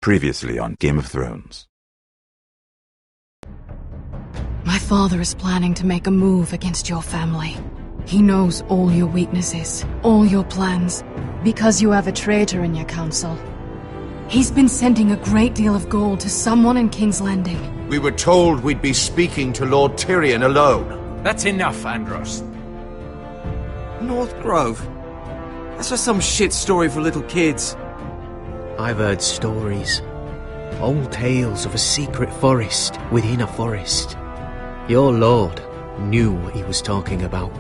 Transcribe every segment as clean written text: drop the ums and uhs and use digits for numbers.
Previously on Game of Thrones. My father is planning to make a move against your family. He knows all your weaknesses, all your plans, because you have a traitor in your council. He's been sending a great deal of gold to someone in King's Landing. We were told we'd be speaking to Lord Tyrion alone. That's enough, Andros. North Grove? That's just some shit story for little kids. I've heard stories. Old tales of a secret forest within a forest. Your lord knew what he was talking about.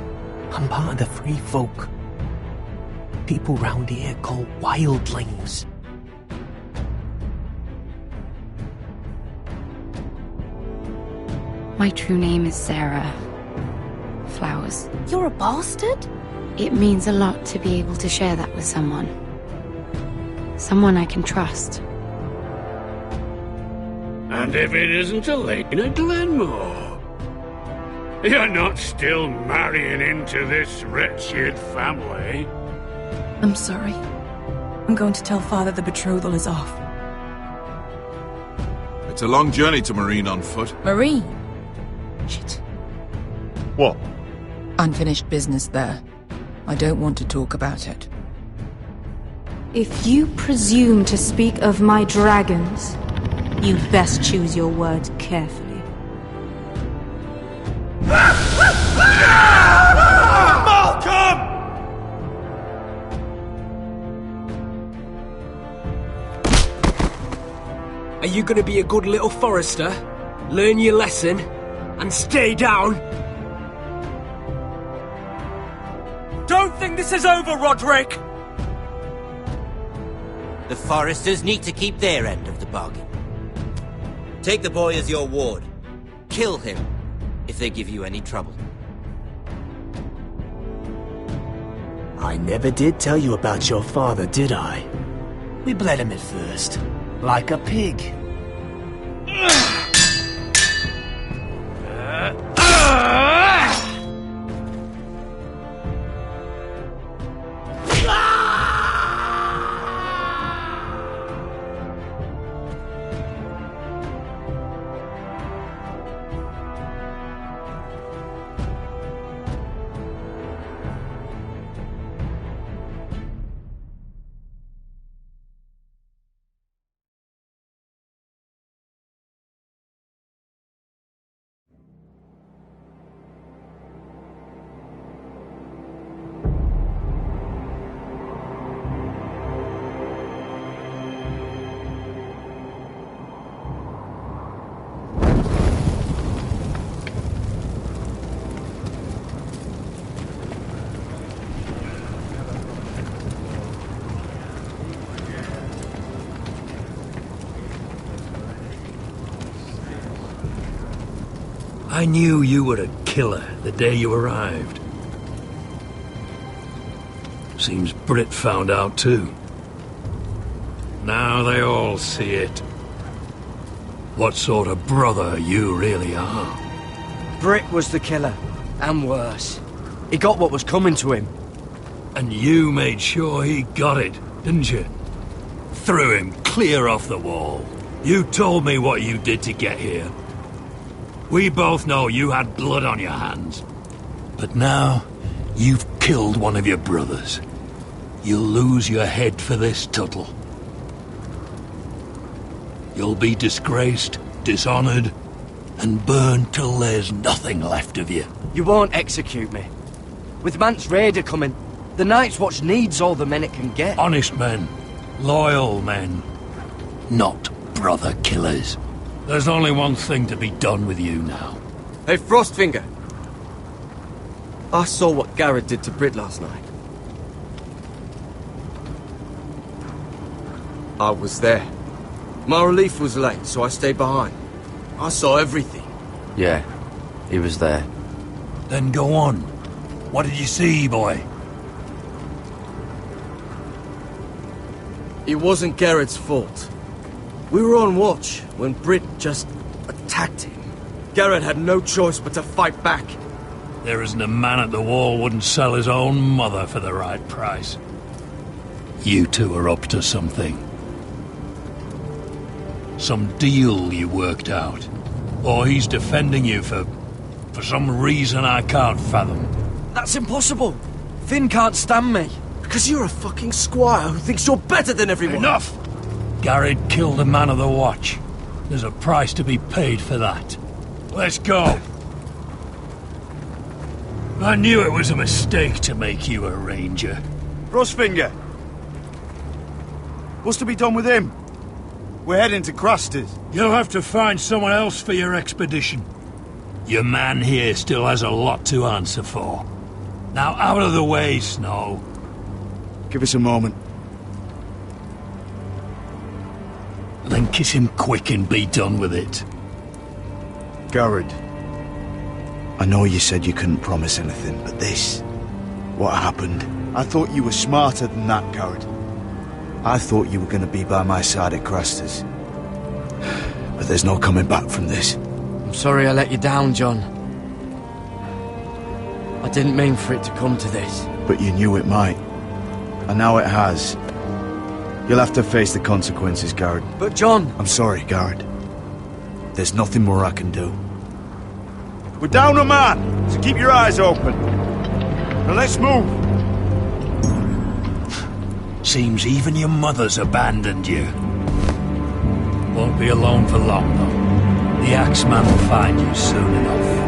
I'm part of the free folk. People round here call wildlings. My true name is Sarah Flowers. You're a bastard? It means a lot to be able to share that with someone. Someone I can trust. And if it isn't Eleana Glennmore? You're not still marrying into this wretched family? I'm sorry. I'm going to tell Father the betrothal is off. It's a long journey to Meereen on foot. Meereen? Shit. What? Unfinished business there. I don't want to talk about it. If you presume to speak of my dragons, you best choose your words carefully. Malcolm! Are you gonna be a good little Forrester? Learn your lesson? And stay down? Don't think this is over, Rodrik! The Forresters need to keep their end of the bargain. Take the boy as your ward. Kill him if they give you any trouble. I never did tell you about your father, did I? We bled him at first, like a pig. I knew you were a killer the day you arrived. Seems Britt found out too. Now they all see it. What sort of brother you really are. Britt was the killer, and worse. He got what was coming to him. And you made sure he got it, didn't you? Threw him clear off the wall. You told me what you did to get here. We both know you had blood on your hands. But now, you've killed one of your brothers. You'll lose your head for this, Tuttle. You'll be disgraced, dishonoured, and burned till there's nothing left of you. You won't execute me. With Mance Raider coming, the Night's Watch needs all the men it can get. Honest men. Loyal men. Not brother killers. There's only one thing to be done with you now. Hey, Frostfinger. I saw what Gared did to Britt last night. I was there. My relief was late, so I stayed behind. I saw everything. Yeah, he was there. Then go on. What did you see, boy? It wasn't Gared's fault. We were on watch when Britt just attacked him. Gared had no choice but to fight back. There isn't a man at the wall wouldn't sell his own mother for the right price. You two are up to something. Some deal you worked out? Or he's defending you for some reason I can't fathom? That's impossible! Finn can't stand me. Because you're a fucking squire who thinks you're better than everyone. Enough! Gared killed a man of the watch. There's a price to be paid for that. Let's go. I knew it was a mistake to make you a ranger. Rosfinger! What's to be done with him? We're heading to Cruster's. You'll have to find someone else for your expedition. Your man here still has a lot to answer for. Now out of the way, Snow. Give us a moment. Then kiss him quick and be done with it. Gared, I know you said you couldn't promise anything, but this... what happened? I thought you were smarter than that, Gared. I thought you were going to be by my side at Cruster's. But there's no coming back from this. I'm sorry I let you down, John. I didn't mean for it to come to this. But you knew it might. And now it has. You'll have to face the consequences, Gared. But John... I'm sorry, Gared. There's nothing more I can do. We're down a man, so keep your eyes open. Now let's move. Seems even your mother's abandoned you. Won't be alone for long, though. The Axeman will find you soon enough.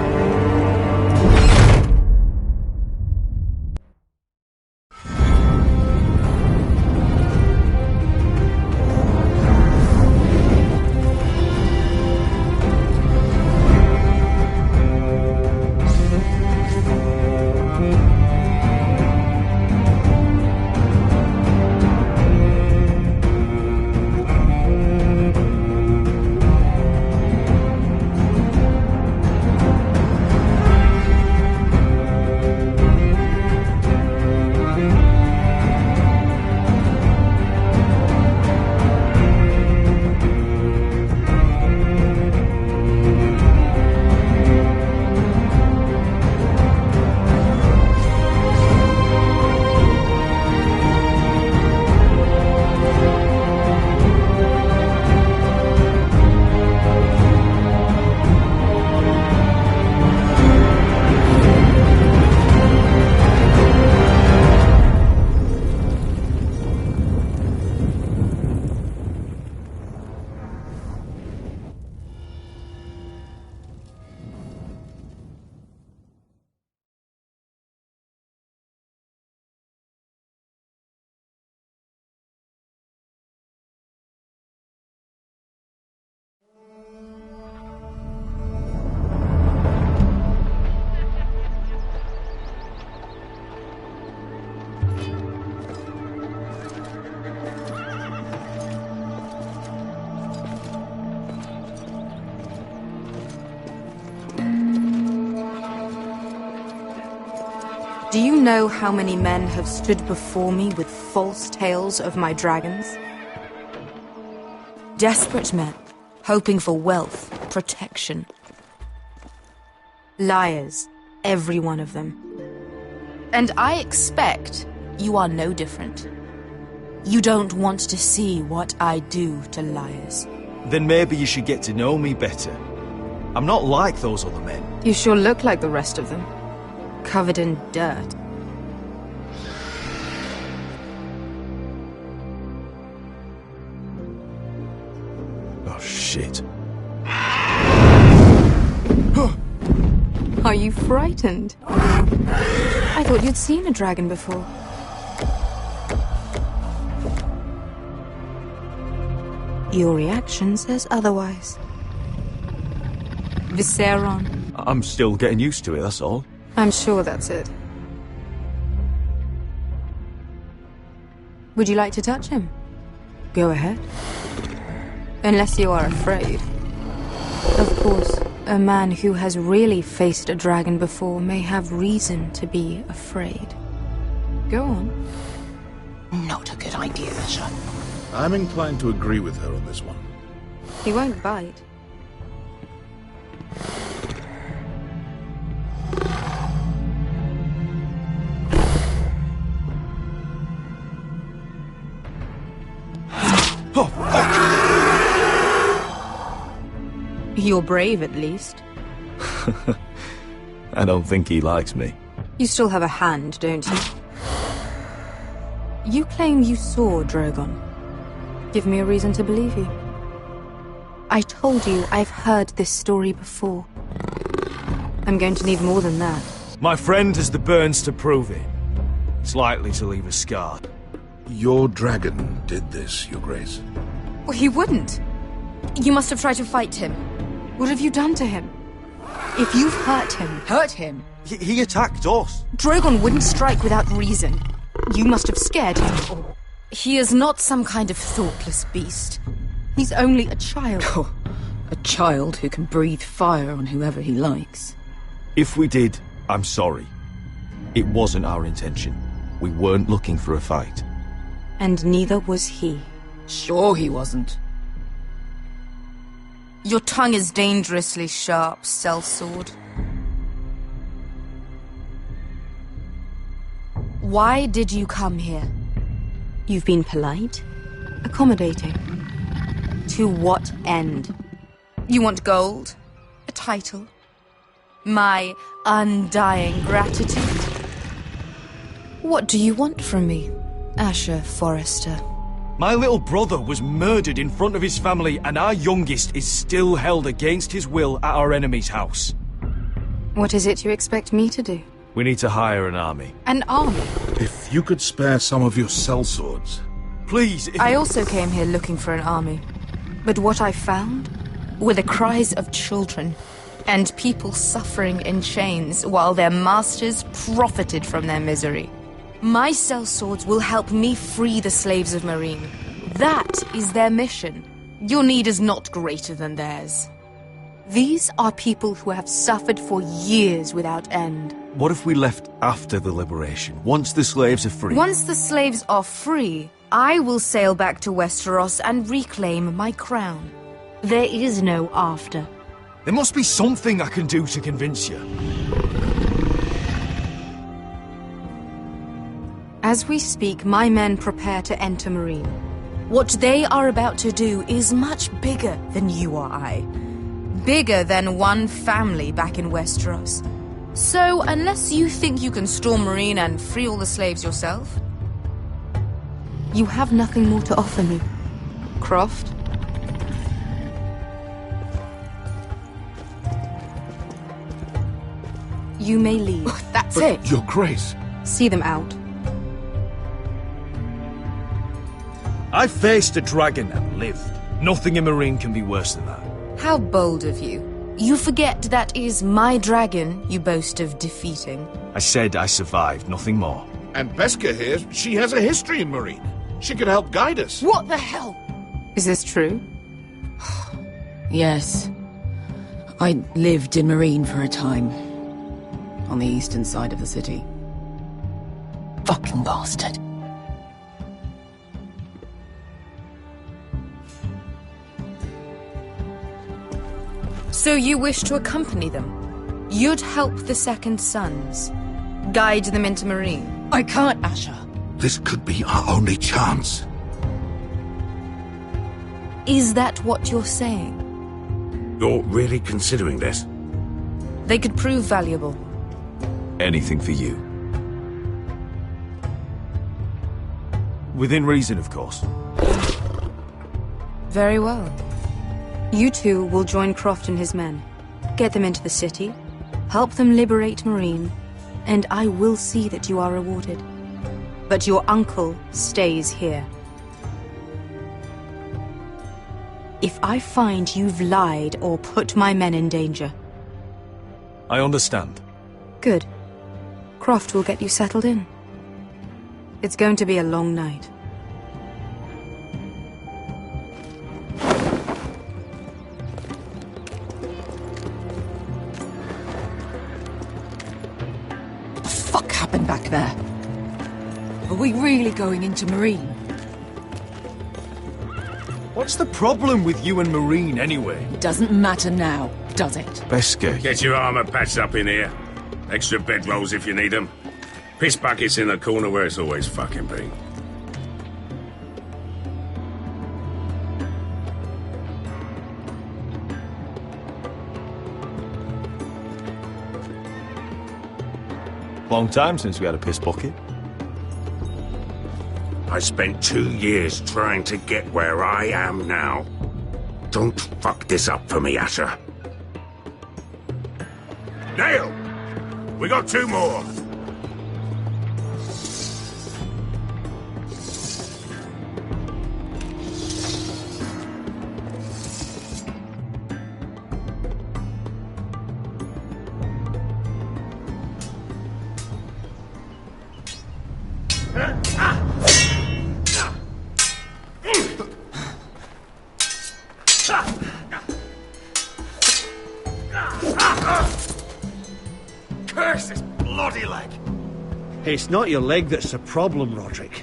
Do you know how many men have stood before me with false tales of my dragons? Desperate men, hoping for wealth, protection. Liars, every one of them. And I expect you are no different. You don't want to see what I do to liars. Then maybe you should get to know me better. I'm not like those other men. You sure look like the rest of them. Covered in dirt. Oh, shit. Are you frightened? I thought you'd seen a dragon before. Your reaction says otherwise. Viseron. I'm still getting used to it, that's all. I'm sure that's it. Would you like to touch him? Go ahead. Unless you are afraid. Of course, a man who has really faced a dragon before may have reason to be afraid. Go on. Not a good idea, sir. I'm inclined to agree with her on this one. He won't bite. You're brave, at least. I don't think he likes me. You still have a hand, don't you? You claim you saw Drogon. Give me a reason to believe you. I told you I've heard this story before. I'm going to need more than that. My friend has the burns to prove it. It's likely to leave a scar. Your dragon did this, Your Grace. Well, he wouldn't. You must have tried to fight him. What have you done to him? If you've hurt him... Hurt him? He attacked us. Drogon wouldn't strike without reason. You must have scared him. Or he is not some kind of thoughtless beast. He's only a child. Oh, a child who can breathe fire on whoever he likes. If we did, I'm sorry. It wasn't our intention. We weren't looking for a fight. And neither was he. Sure he wasn't. Your tongue is dangerously sharp, sellsword. Why did you come here? You've been polite, accommodating. To what end? You want gold? A title? My undying gratitude? What do you want from me, Asher Forrester? My little brother was murdered in front of his family, and our youngest is still held against his will at our enemy's house. What is it you expect me to do? We need to hire an army. An army? If you could spare some of your sellswords. Please, I also came here looking for an army. But what I found were the cries of children and people suffering in chains while their masters profited from their misery. My sellswords will help me free the slaves of Meereen. That is their mission. Your need is not greater than theirs. These are people who have suffered for years without end. What if we left after the liberation, once the slaves are free? Once the slaves are free, I will sail back to Westeros and reclaim my crown. There is no after. There must be something I can do to convince you. As we speak, my men prepare to enter Meereen. What they are about to do is much bigger than you or I. Bigger than one family back in Westeros. So, unless you think you can storm Meereen and free all the slaves yourself, you have nothing more to offer me, Croft. You may leave. That's it. Your Grace. See them out. I faced a dragon and lived. Nothing in Meereen can be worse than that. How bold of you. You forget that is my dragon you boast of defeating. I said I survived, nothing more. And Beskha here, she has a history in Meereen. She could help guide us. What the hell? Is this true? Yes. I lived in Meereen for a time. On the eastern side of the city. Fucking bastard. So you wish to accompany them? You'd help the Second Sons? Guide them into Meereen? I can't, Asher. This could be our only chance. Is that what you're saying? You're really considering this? They could prove valuable. Anything for you. Within reason, of course. Very well. You two will join Croft and his men. Get them into the city, help them liberate Meereen, and I will see that you are rewarded. But your uncle stays here. If I find you've lied or put my men in danger... I understand. Good. Croft will get you settled in. It's going to be a long night. What the fuck happened back there? Are we really going into Meereen? What's the problem with you and Meereen, anyway? It doesn't matter now, does it? Beskha. Get your armor patched up in here. Extra bedrolls if you need them. Piss buckets in the corner where it's always fucking been. Long time since we had a piss bucket. I spent 2 years trying to get where I am now. Don't fuck this up for me, Asher. Dale! We got 2 more! Curse this bloody leg! It's not your leg that's the problem, Rodrik.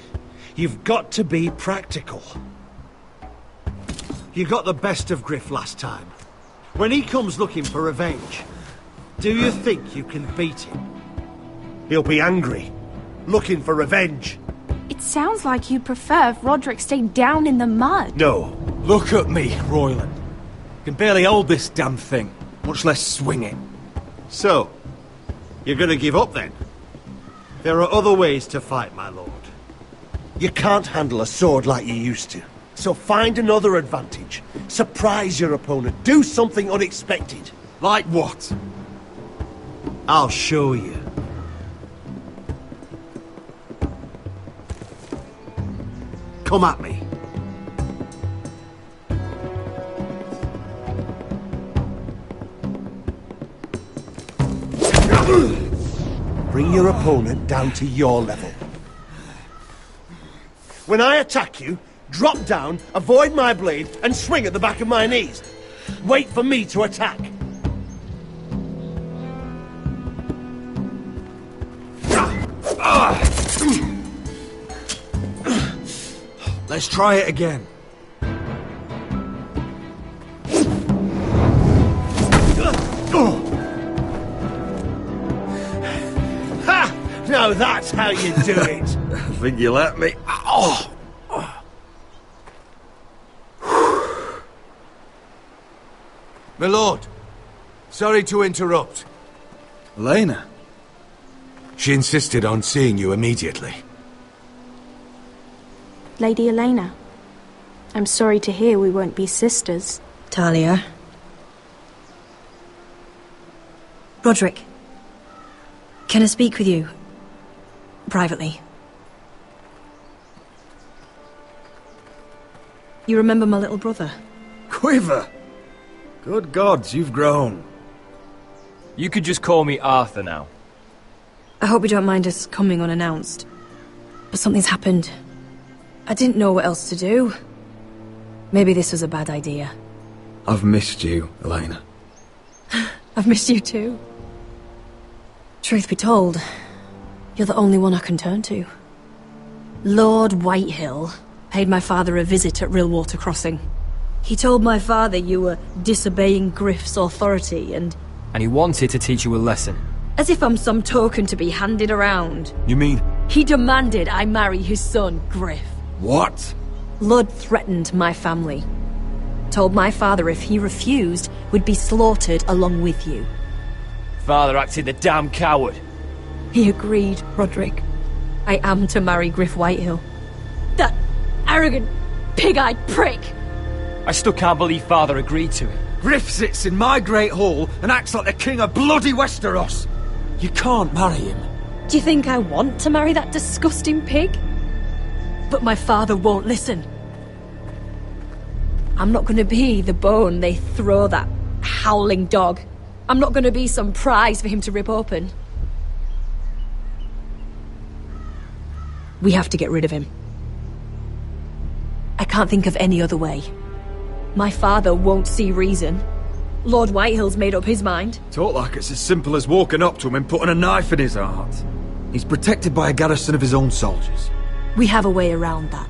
You've got to be practical. You got the best of Griff last time. When he comes looking for revenge, do you think you can beat him? He'll be angry, looking for revenge. It sounds like you'd prefer if Rodrik stayed down in the mud. No. Look at me, Royland. Can barely hold this damn thing, much less swing it. So, you're gonna give up then? There are other ways to fight, my lord. You can't handle a sword like you used to. So find another advantage. Surprise your opponent. Do something unexpected. Like what? I'll show you. Come at me. Bring your opponent down to your level. When I attack you, drop down, avoid my blade, and swing at the back of my knees. Wait for me to attack. Let's try it again. Ha! Now that's how you do it. I think you let me. Oh! My lord, sorry to interrupt. Eleana? She insisted on seeing you immediately. Lady Eleana, I'm sorry to hear we won't be sisters. Talia. Rodrik. Can I speak with you? Privately. You remember my little brother? Quiver! Good gods, you've grown. You could just call me Arthur now. I hope you don't mind us coming unannounced. But something's happened. I didn't know what else to do. Maybe this was a bad idea. I've missed you, Eleana. I've missed you too. Truth be told, you're the only one I can turn to. Lord Whitehill paid my father a visit at Rillwater Crossing. He told my father you were disobeying Griff's authority and he wanted to teach you a lesson. As if I'm some token to be handed around. You mean? He demanded I marry his son, Griff. What? Lord threatened my family. Told my father if he refused, we'd be slaughtered along with you. Father acted the damn coward. He agreed, Rodrik. I am to marry Griff Whitehill. That arrogant, pig-eyed prick! I still can't believe Father agreed to it. Griff sits in my great hall and acts like the king of bloody Westeros. You can't marry him. Do you think I want to marry that disgusting pig? But my father won't listen. I'm not gonna be the bone they throw that howling dog. I'm not gonna be some prize for him to rip open. We have to get rid of him. I can't think of any other way. My father won't see reason. Lord Whitehill's made up his mind. Talk like it's as simple as walking up to him and putting a knife in his heart. He's protected by a garrison of his own soldiers. We have a way around that.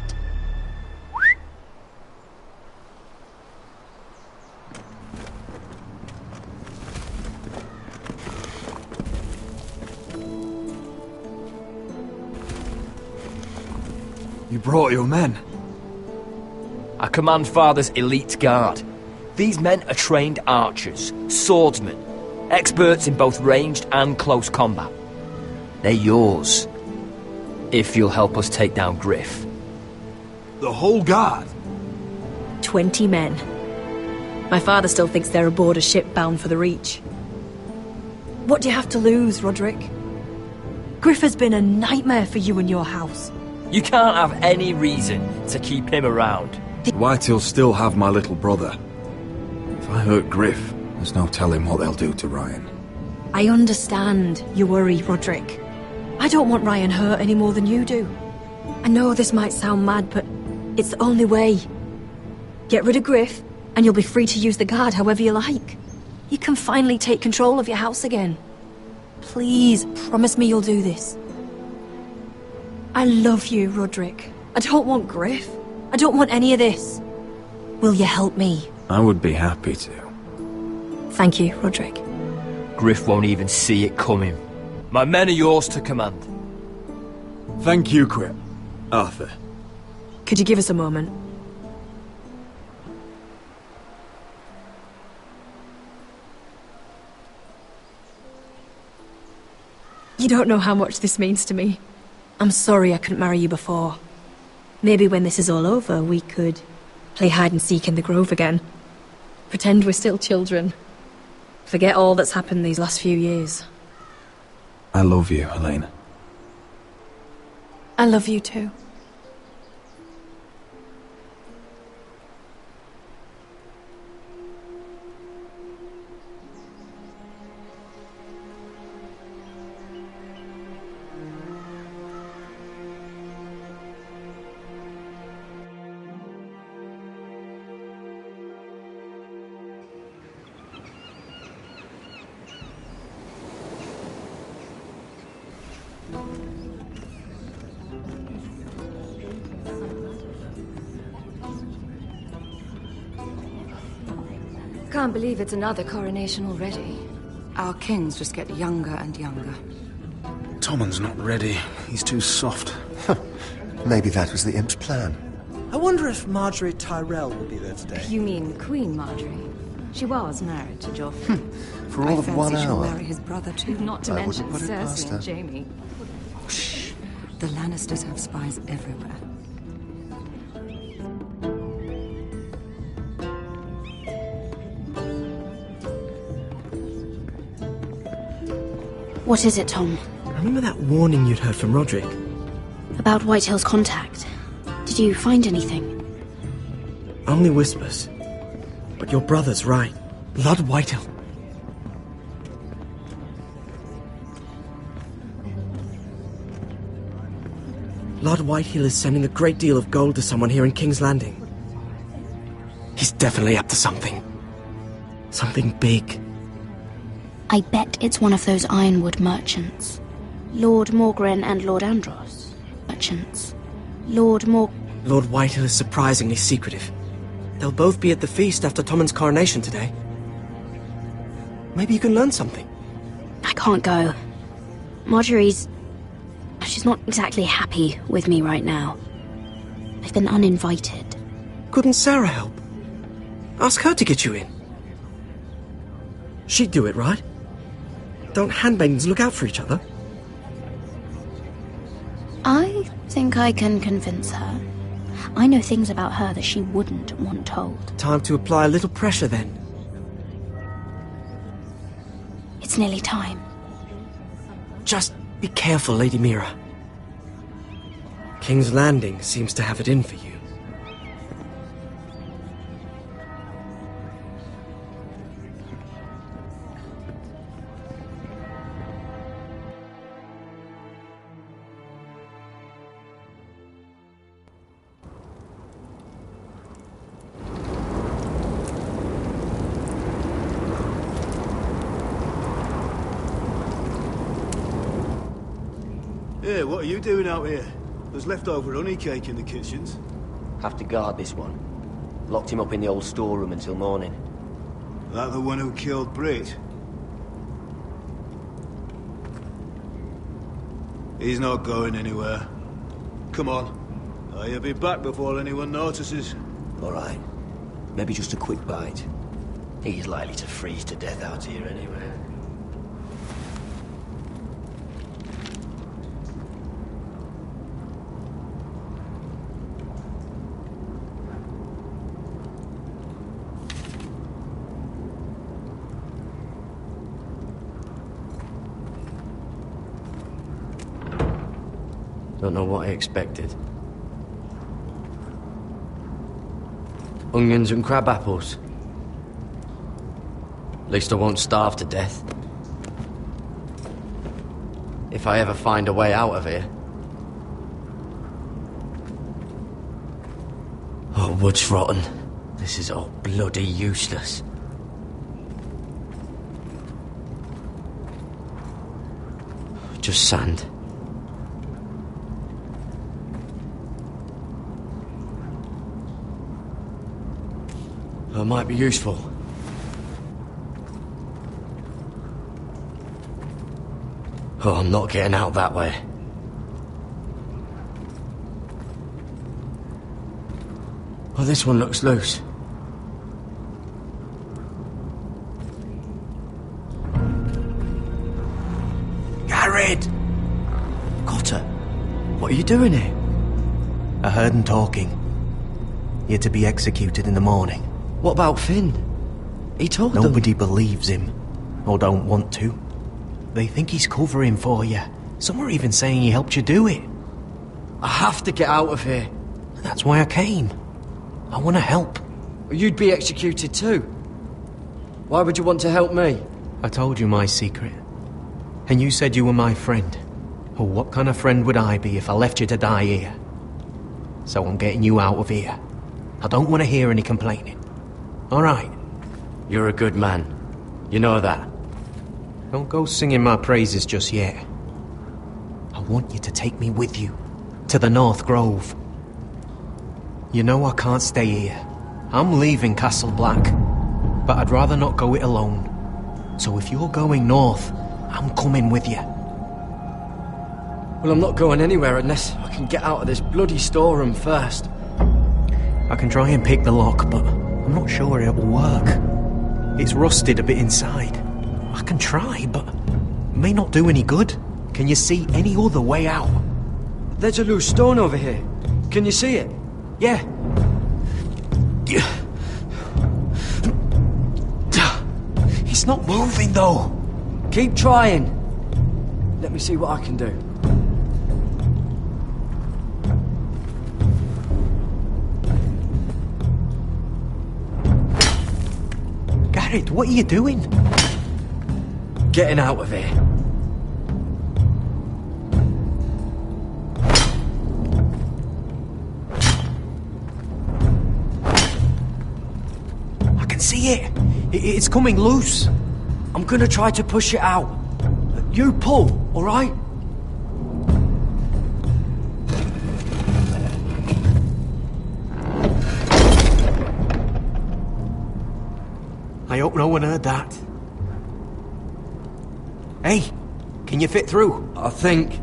You brought your men. I command Father's elite guard. These men are trained archers, swordsmen, experts in both ranged and close combat. They're yours. If you'll help us take down Griff. The whole guard? 20 men. My father still thinks they're aboard a ship bound for the Reach. What do you have to lose, Rodrik? Griff has been a nightmare for you and your house. You can't have any reason to keep him around. Whitehill still have my little brother. If I hurt Griff, there's no telling what they'll do to Ryan. I understand your worry, Rodrik. I don't want Ryan hurt any more than you do. I know this might sound mad, but it's the only way. Get rid of Griff, and you'll be free to use the guard however you like. You can finally take control of your house again. Please, promise me you'll do this. I love you, Rodrik. I don't want Griff. I don't want any of this. Will you help me? I would be happy to. Thank you, Rodrik. Griff won't even see it coming. My men are yours to command. Thank you, Quip. Arthur. Could you give us a moment? You don't know how much this means to me. I'm sorry I couldn't marry you before. Maybe when this is all over, we could play hide and seek in the grove again. Pretend we're still children. Forget all that's happened these last few years. I love you, Eleana. I love you too. Can't believe it's another coronation already. Our kings just get younger and younger. Tommen's not ready. He's too soft. Maybe that was the imp's plan. I wonder if Marjorie Tyrell will be there today. You mean Queen Marjorie? She was married to Joffrey. For all of 1 she'll hour. marry his brother too, not to I mention wouldn't put it past Cersei her. and Jaime. Shh. The Lannisters have spies everywhere. What is it, Tom? Remember that warning you'd heard from Rodrik? About Whitehill's contact. Did you find anything? Only whispers. But your brother's right. Lord Whitehill. Lord Whitehill is sending a great deal of gold to someone here in King's Landing. He's definitely up to something. Something big. I bet it's one of those ironwood merchants. Lord Morgren and Lord Andros. Merchants. Lord Whitehill is surprisingly secretive. They'll both be at the feast after Tommen's coronation today. Maybe you can learn something. I can't go. She's not exactly happy with me right now. I've been uninvited. Couldn't Sarah help? Ask her to get you in. She'd do it, right? Don't handmaidens look out for each other? I think I can convince her. I know things about her that she wouldn't want told. Time to apply a little pressure then. It's nearly time. Just be careful, Lady Mira. King's Landing seems to have it in for you. Hey, what are you doing out here? There's leftover honey cake in the kitchens. Have to guard this one. Locked him up in the old storeroom until morning. That the one who killed Brit? He's not going anywhere. Come on. You'll be back before anyone notices. All right. Maybe just a quick bite. He's likely to freeze to death out here anyway. Don't know what I expected. Onions and crab apples. At least I won't starve to death. If I ever find a way out of here. Oh, wood's rotten. This is all bloody useless. Just sand. That might be useful. Oh, I'm not getting out that way. Oh, this one looks loose. Gared! Cotter, what are you doing here? I heard him talking. You're to be executed in the morning. What about Finn? He told them... Nobody believes him, or don't want to. They think he's covering for you. Some are even saying he helped you do it. I have to get out of here. That's why I came. I want to help. You'd be executed too. Why would you want to help me? I told you my secret. And you said you were my friend. Well, what kind of friend would I be if I left you to die here? So I'm getting you out of here. I don't want to hear any complaining. All right? You're a good man. You know that. Don't go singing my praises just yet. I want you to take me with you. To the North Grove. You know I can't stay here. I'm leaving Castle Black. But I'd rather not go it alone. So if you're going north, I'm coming with you. Well, I'm not going anywhere unless I can get out of this bloody storeroom first. I can try and pick the lock, but I'm not sure it will work. It's rusted a bit inside. I can try, but it may not do any good. Can you see any other way out? There's a loose stone over here. Can you see it? Yeah. It's not moving, though. Keep trying. Let me see what I can do. Gared, what are you doing? Getting out of here. I can see it. It's coming loose. I'm gonna try to push it out. You pull, all right? I hope no one heard that. Hey, can you fit through? I think.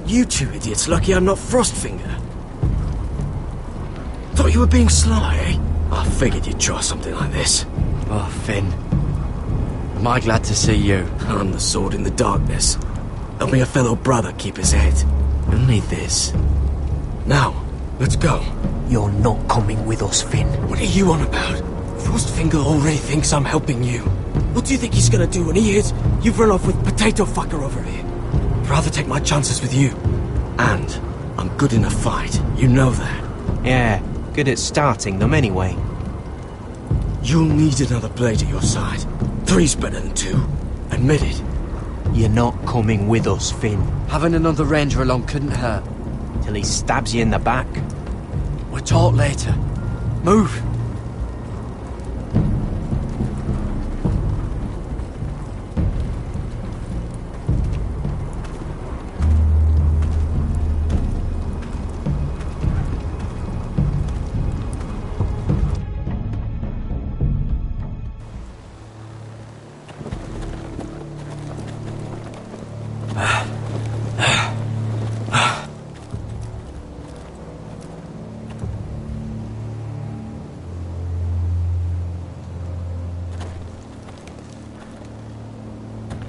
You two idiots lucky I'm not Frostfinger. Thought you were being sly, eh? I figured you'd try something like this. Oh, Finn. Am I glad to see you? I'm the sword in the darkness. Help me a fellow brother keep his head. Only this. Now, let's go. You're not coming with us, Finn. What are you on about? Frostfinger already thinks I'm helping you. What do you think he's gonna do when he hears you've run off with Potato Fucker over here? I'd rather take my chances with you. And I'm good in a fight. You know that. Yeah, Good at starting them anyway. You'll need another blade at your side. 3's better than 2. Admit it. You're not coming with us, Finn. Having another ranger along couldn't hurt. Till he stabs you in the back. We'll talk later. Move!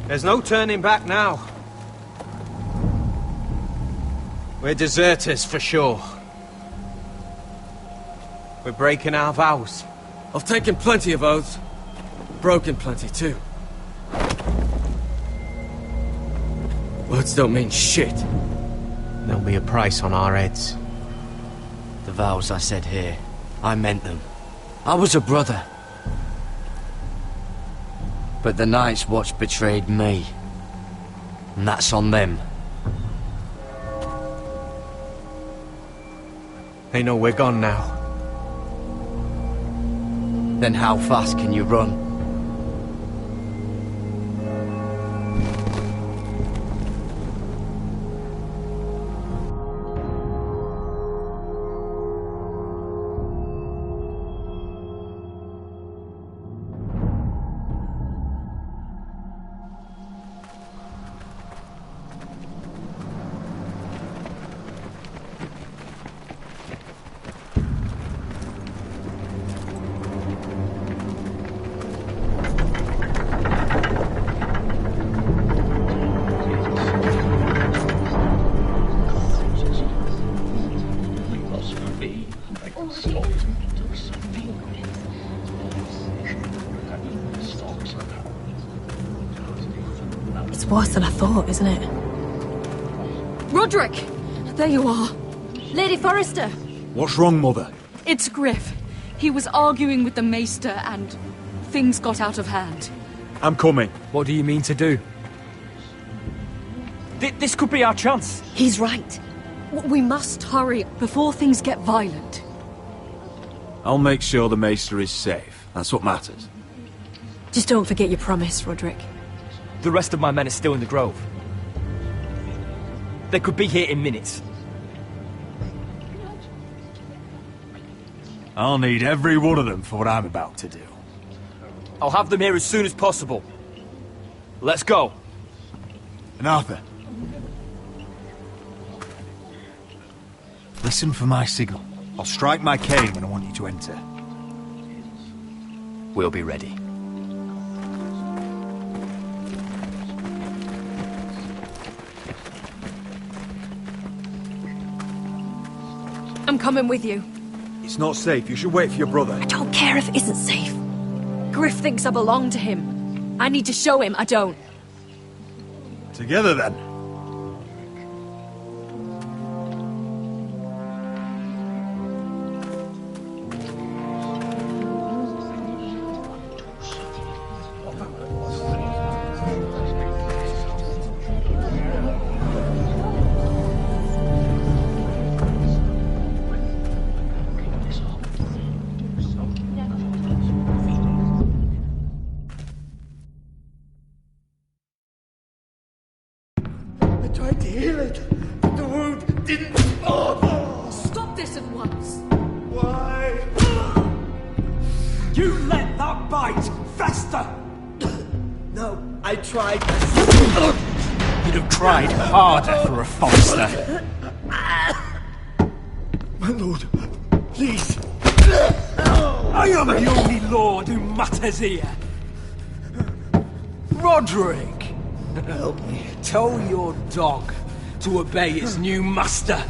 There's no turning back now. We're deserters for sure. We're breaking our vows. I've taken plenty of oaths. Broken plenty too. Words don't mean shit. There'll be a price on our heads. The vows I said here, I meant them. I was a brother. But the Night's Watch betrayed me. And that's on them. They know we're gone now. Then how fast can you run? It's worse than I thought, isn't it? Rodrik! There you are. Lady Forrester. What's wrong, Mother? It's Griff. He was arguing with the Maester and things got out of hand. I'm coming. What do you mean to do? This could be our chance. He's right. We must hurry before things get violent. I'll make sure the Maester is safe. That's what matters. Just don't forget your promise, Rodrik. The rest of my men are still in the grove. They could be here in minutes. I'll need every one of them for what I'm about to do. I'll have them here as soon as possible. Let's go. And Arthur, listen for my signal. I'll strike my cane when I want you to enter. We'll be ready. I'm coming with you. It's not safe. You should wait for your brother. I don't care if it isn't safe. Griff thinks I belong to him. I need to show him I don't. Together, then. You'd have tried harder for a Forrester. My lord, please. I am the only lord who matters here. Rodrik! Help me. Tell your dog to obey its new master.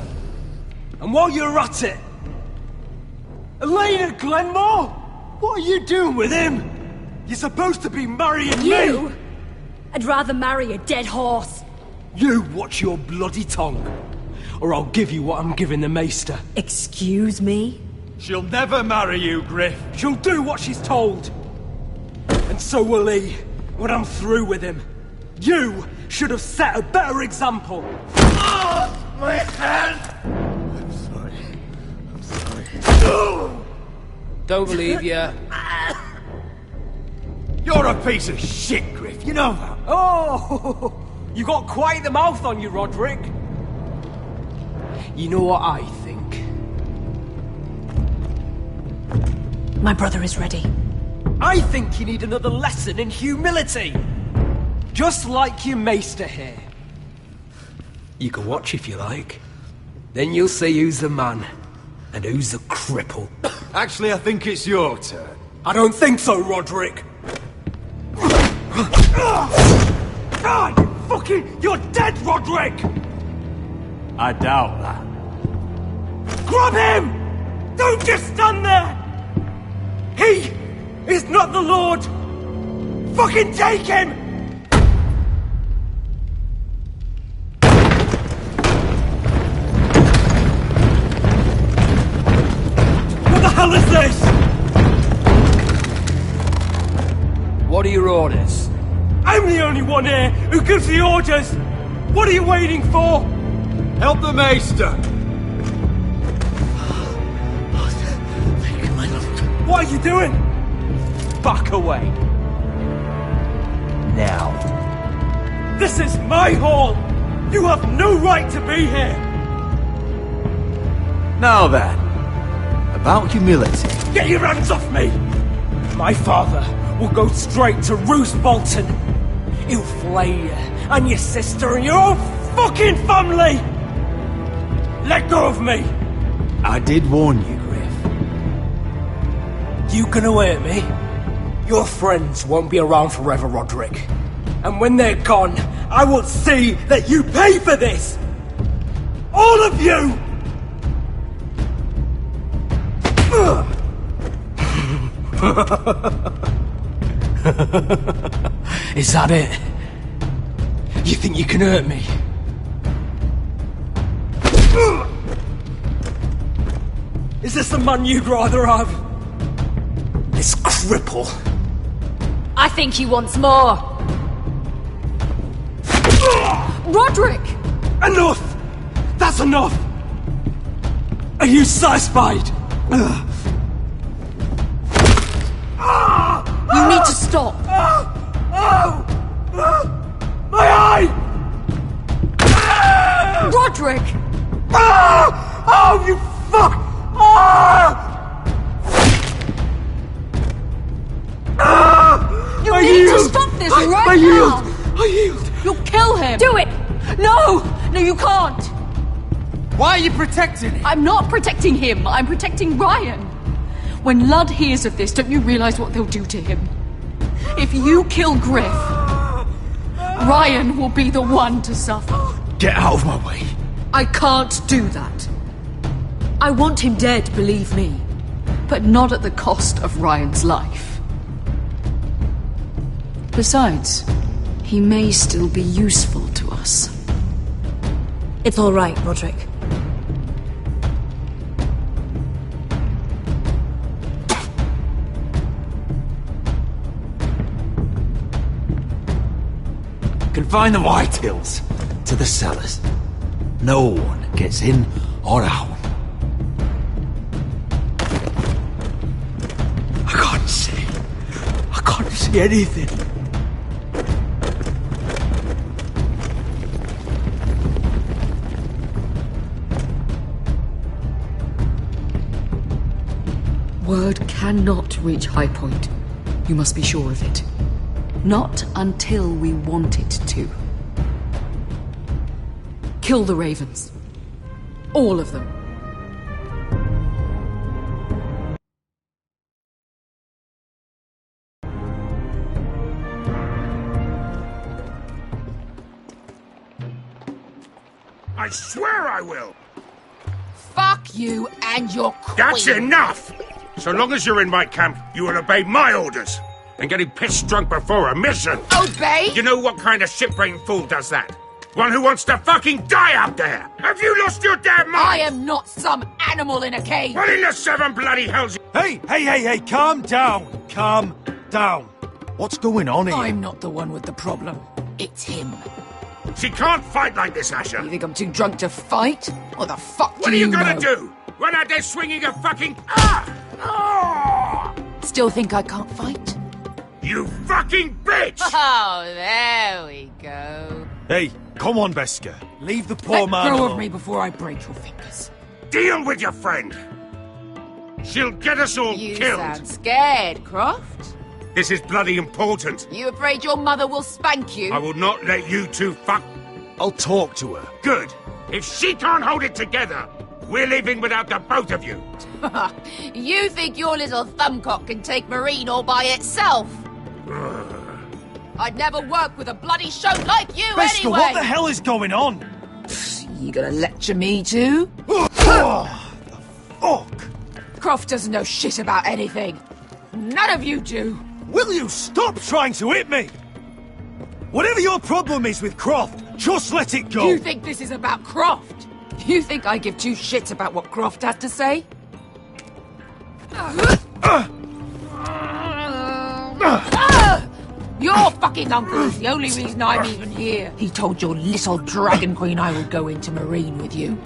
And while you're at it, Eleana Glennmore? What are you doing with him? You're supposed to be marrying me! I'd rather marry a dead horse. You watch your bloody tongue, or I'll give you what I'm giving the Maester. Excuse me? She'll never marry you, Griff. She'll do what she's told. And so will he, when I'm through with him. You should have set a better example. Oh, my hand! I'm sorry. Don't believe you. You're a piece of shit, Griff. You know that. Oh, you got quite the mouth on you, Rodrik. You know what I think? My brother is ready. I think you need another lesson in humility. Just like your maester here. You can watch if you like. Then you'll see who's the man and who's the cripple. Actually, I think it's your turn. I don't think so, Rodrik. God, you're dead, Rodrik! I doubt that. Grab him! Don't just stand there! He is not the Lord! Fucking take him! What the hell is this? What are your orders? I'm the only one here who gives the orders! What are you waiting for? Help the Maester! What are you doing? Back away. Now. This is my hall! You have no right to be here! Now then, about humility. Get your hands off me! My father will go straight to Roose Bolton. He'll flay you, and your sister, and your whole fucking family! Let go of me! I did warn you, Griff. You gonna hurt me? Your friends won't be around forever, Rodrik. And when they're gone, I will see that you pay for this! All of you! Is that it? You think you can hurt me? Is this the man you'd rather have? This cripple? I think he wants more. Rodrik! Enough! That's enough! Are you satisfied? You need to stop. My eye! Rodrik! Oh, you fuck! You need to stop this right now! I yield! You'll kill him! Do it! No! No, you can't! Why are you protecting him? I'm not protecting him, I'm protecting Ryan. When Ludd hears of this, don't you realize what they'll do to him? If you kill Griff, Ryan will be the one to suffer. Get out of my way. I can't do that. I want him dead, believe me. But not at the cost of Ryan's life. Besides, he may still be useful to us. It's all right, Rodrik. Confine the Whitehills to the cellars. No one gets in or out. I can't see anything. Word cannot reach High Point. You must be sure of it. Not until we want it to. Kill the ravens. All of them. I swear I will! Fuck you and your queen. That's enough! So long as you're in my camp, you will obey my orders. And getting pissed drunk before a mission. Obey? You know what kind of shit-brained fool does that? One who wants to fucking die out there! Have you lost your damn mind? I am not some animal in a cage! What in the seven bloody hells? Hey, calm down! Calm down! What's going on here? I'm not the one with the problem. It's him. She can't fight like this, Asher! You think I'm too drunk to fight? What the fuck What do are you know? gonna do? Run out there swinging a fucking... Still think I can't fight? You fucking bitch! Oh, there we go. Hey, come on, Bosquet. Leave the poor Let man go alone. of me before I break your fingers. Deal with your friend! She'll get us all You killed! sound scared, Croft. This is bloody important. You afraid your mother will spank you? I will not let you two fuck... I'll talk to her. Good. If she can't hold it together, we're leaving without the both of you. You think your little thumbcock can take Meereen all by itself? I'd never work with a bloody show like you Bosquet, anyway! what the hell is going on? You gonna lecture me too? Fuck! Croft doesn't know shit about anything. None of you do. Will you stop trying to hit me? Whatever your problem is with Croft, just let it go. You think this is about Croft? You think I give two shits about what Croft has to say? Your fucking uncle is the only reason I'm even here. He told your little dragon queen I would go into Meereen with you.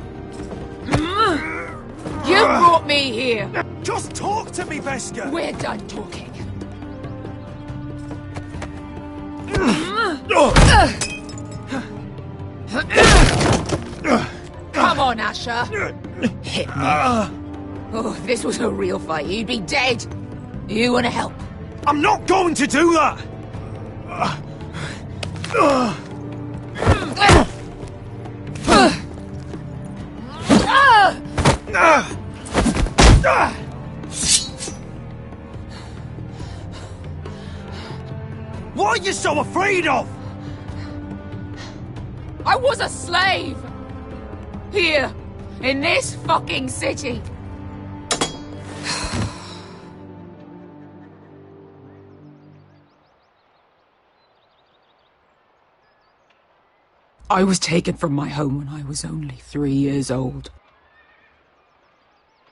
You brought me here. Just talk to me, Bosquet. We're done talking. Come on, Asher. Hit me. Oh, if this was a real fight, you'd be dead. You want to help? I'm not going to do that! What are you so afraid of? I was a slave! Here, in this fucking city. I was taken from my home when I was only 3 years old.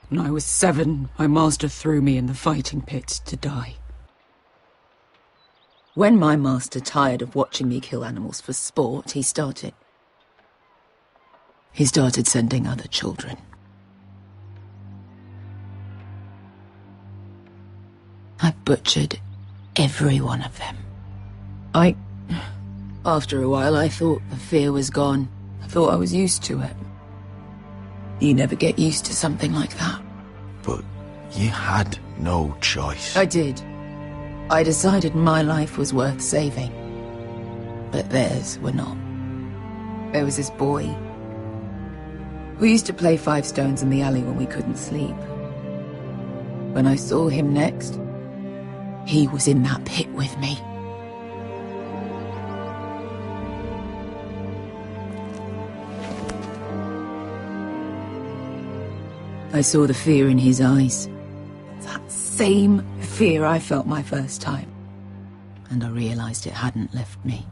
When I was 7, my master threw me in the fighting pit to die. When my master tired of watching me kill animals for sport, he started sending other children. I butchered every one of them. After a while, I thought the fear was gone. I thought I was used to it. You never get used to something like that. But you had no choice. I did. I decided my life was worth saving. But theirs were not. There was this boy. We used to play 5 stones in the alley when we couldn't sleep. When I saw him next, he was in that pit with me. I saw the fear in his eyes. That same fear I felt my first time. And I realized it hadn't left me.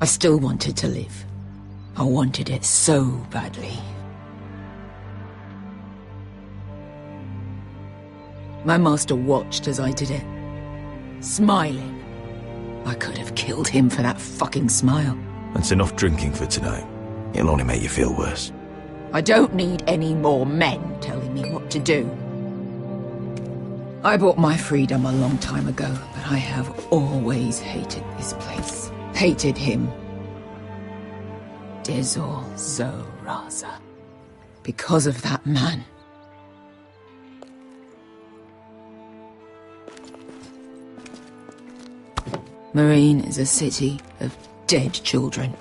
I still wanted to live. I wanted it so badly. My master watched as I did it, smiling. I could have killed him for that fucking smile. That's enough drinking for tonight. It'll only make you feel worse. I don't need any more men telling me what to do. I bought my freedom a long time ago, but I have always hated this place. Hated him. Dezor Zoraza. Because of that man. Meereen is a city of dead children.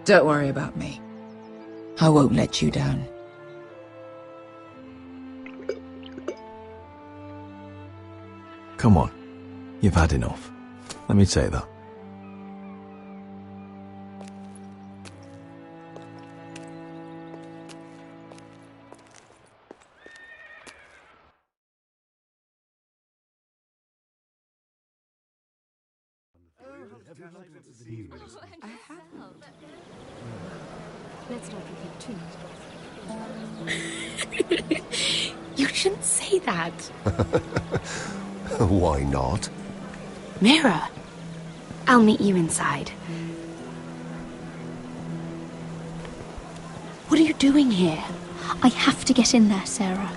Don't worry about me. I won't let you down. Come on. You've had enough. Let me take that. Let's not repeat too much. You shouldn't say that. Why not? Mira, I'll meet you inside. What are you doing here? I have to get in there, Sarah.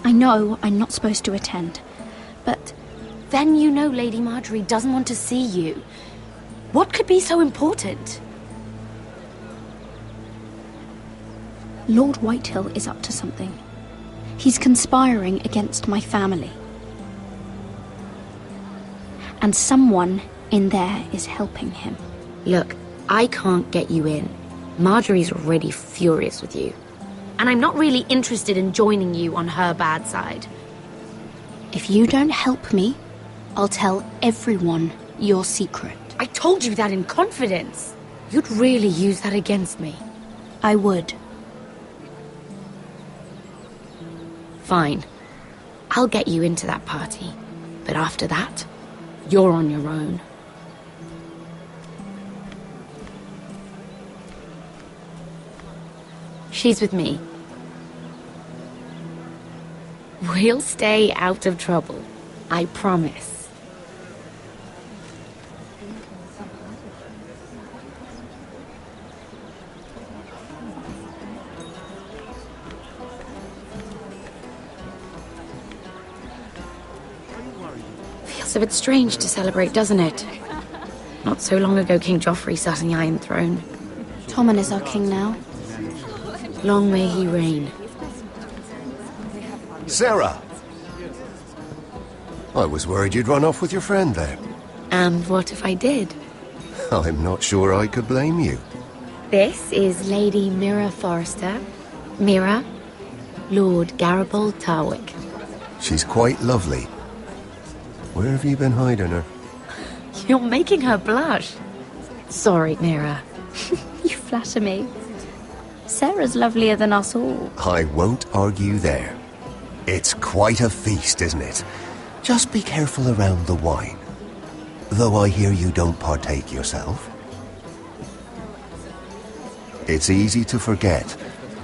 I know I'm not supposed to attend, but... Then you know Lady Marjorie doesn't want to see you. What could be so important? Lord Whitehill is up to something. He's conspiring against my family. And someone in there is helping him. Look, I can't get you in. Marjorie's already furious with you. And I'm not really interested in joining you on her bad side. If you don't help me, I'll tell everyone your secret. I told you that in confidence. You'd really use that against me. I would. Fine. I'll get you into that party. But after that, you're on your own. She's with me. We'll stay out of trouble. I promise. Feels a bit strange to celebrate, doesn't it? Not so long ago, King Joffrey sat on the Iron Throne. Tommen is our king now. Long may he reign. Sarah! I was worried you'd run off with your friend there. And what if I did? I'm not sure I could blame you. This is Lady Mira Forrester. Mira, Lord Garibald Tarwick. She's quite lovely. Where have you been hiding her? You're making her blush. Sorry, Mira. You flatter me. Sarah's lovelier than us all. I won't argue there. It's quite a feast, isn't it? Just be careful around the wine. Though I hear you don't partake yourself. It's easy to forget.